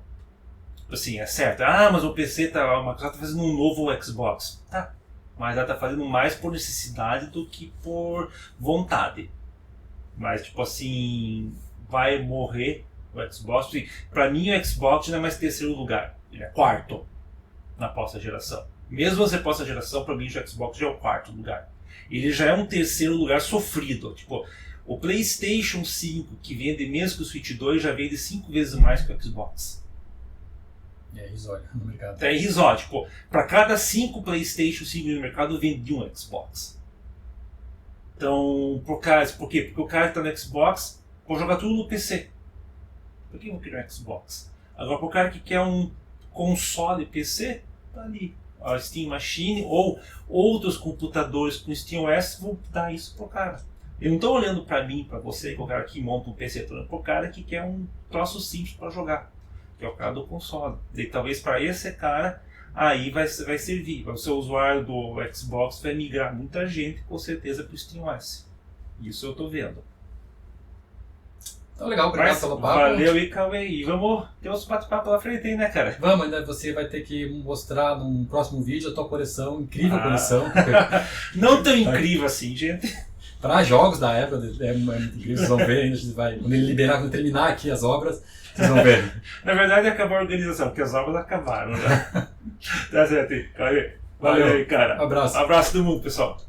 Assim, é certo. Mas o PC a Microsoft está fazendo um novo Xbox. Tá. Mas ela está fazendo mais por necessidade do que por vontade. Mas, tipo assim, vai morrer o Xbox. Para mim, o Xbox não é mais terceiro lugar. Ele é quarto na próxima geração. Mesmo você próxima geração, para mim, o Xbox já é o quarto lugar. Ele já é um terceiro lugar sofrido. Tipo, o PlayStation 5, que vende menos que o Switch 2, já vende 5 vezes mais que o Xbox. É irrisório no mercado. É irrisório. Tipo, para cada 5 PlayStation 5 no mercado, vende um Xbox. Então, por quê? Porque o cara que está no Xbox pode jogar tudo no PC. Por que eu vou querer um Xbox? Agora, para o cara que quer um console PC, tá ali. A Steam Machine ou outros computadores com SteamOS vão dar isso pro cara. Eu não estou olhando para mim, para você, que é o cara que monta um PC, estou olhando pro cara que quer um troço simples para jogar, que é o cara do console. E talvez para esse cara aí vai servir. O seu usuário do Xbox vai migrar muita gente, com certeza, para o SteamOS. Isso eu estou vendo. Então, legal, obrigado pelo papo. Valeu e Cauê. E vamos ter uns bate-papo pela frente aí, né, cara? Vamos, ainda você vai ter que mostrar num próximo vídeo a tua coleção, incrível coleção. Não tão incrível assim, gente. Para jogos da época, é muito incrível, vocês vão ver, a gente vai, quando ele liberar, quando terminar aqui as obras, vocês vão ver. Na verdade, acabou a organização, porque as obras acabaram, né? Tá certo aí, Cauê. Valeu Valeu aí, cara. Abraço. Abraço do mundo, pessoal.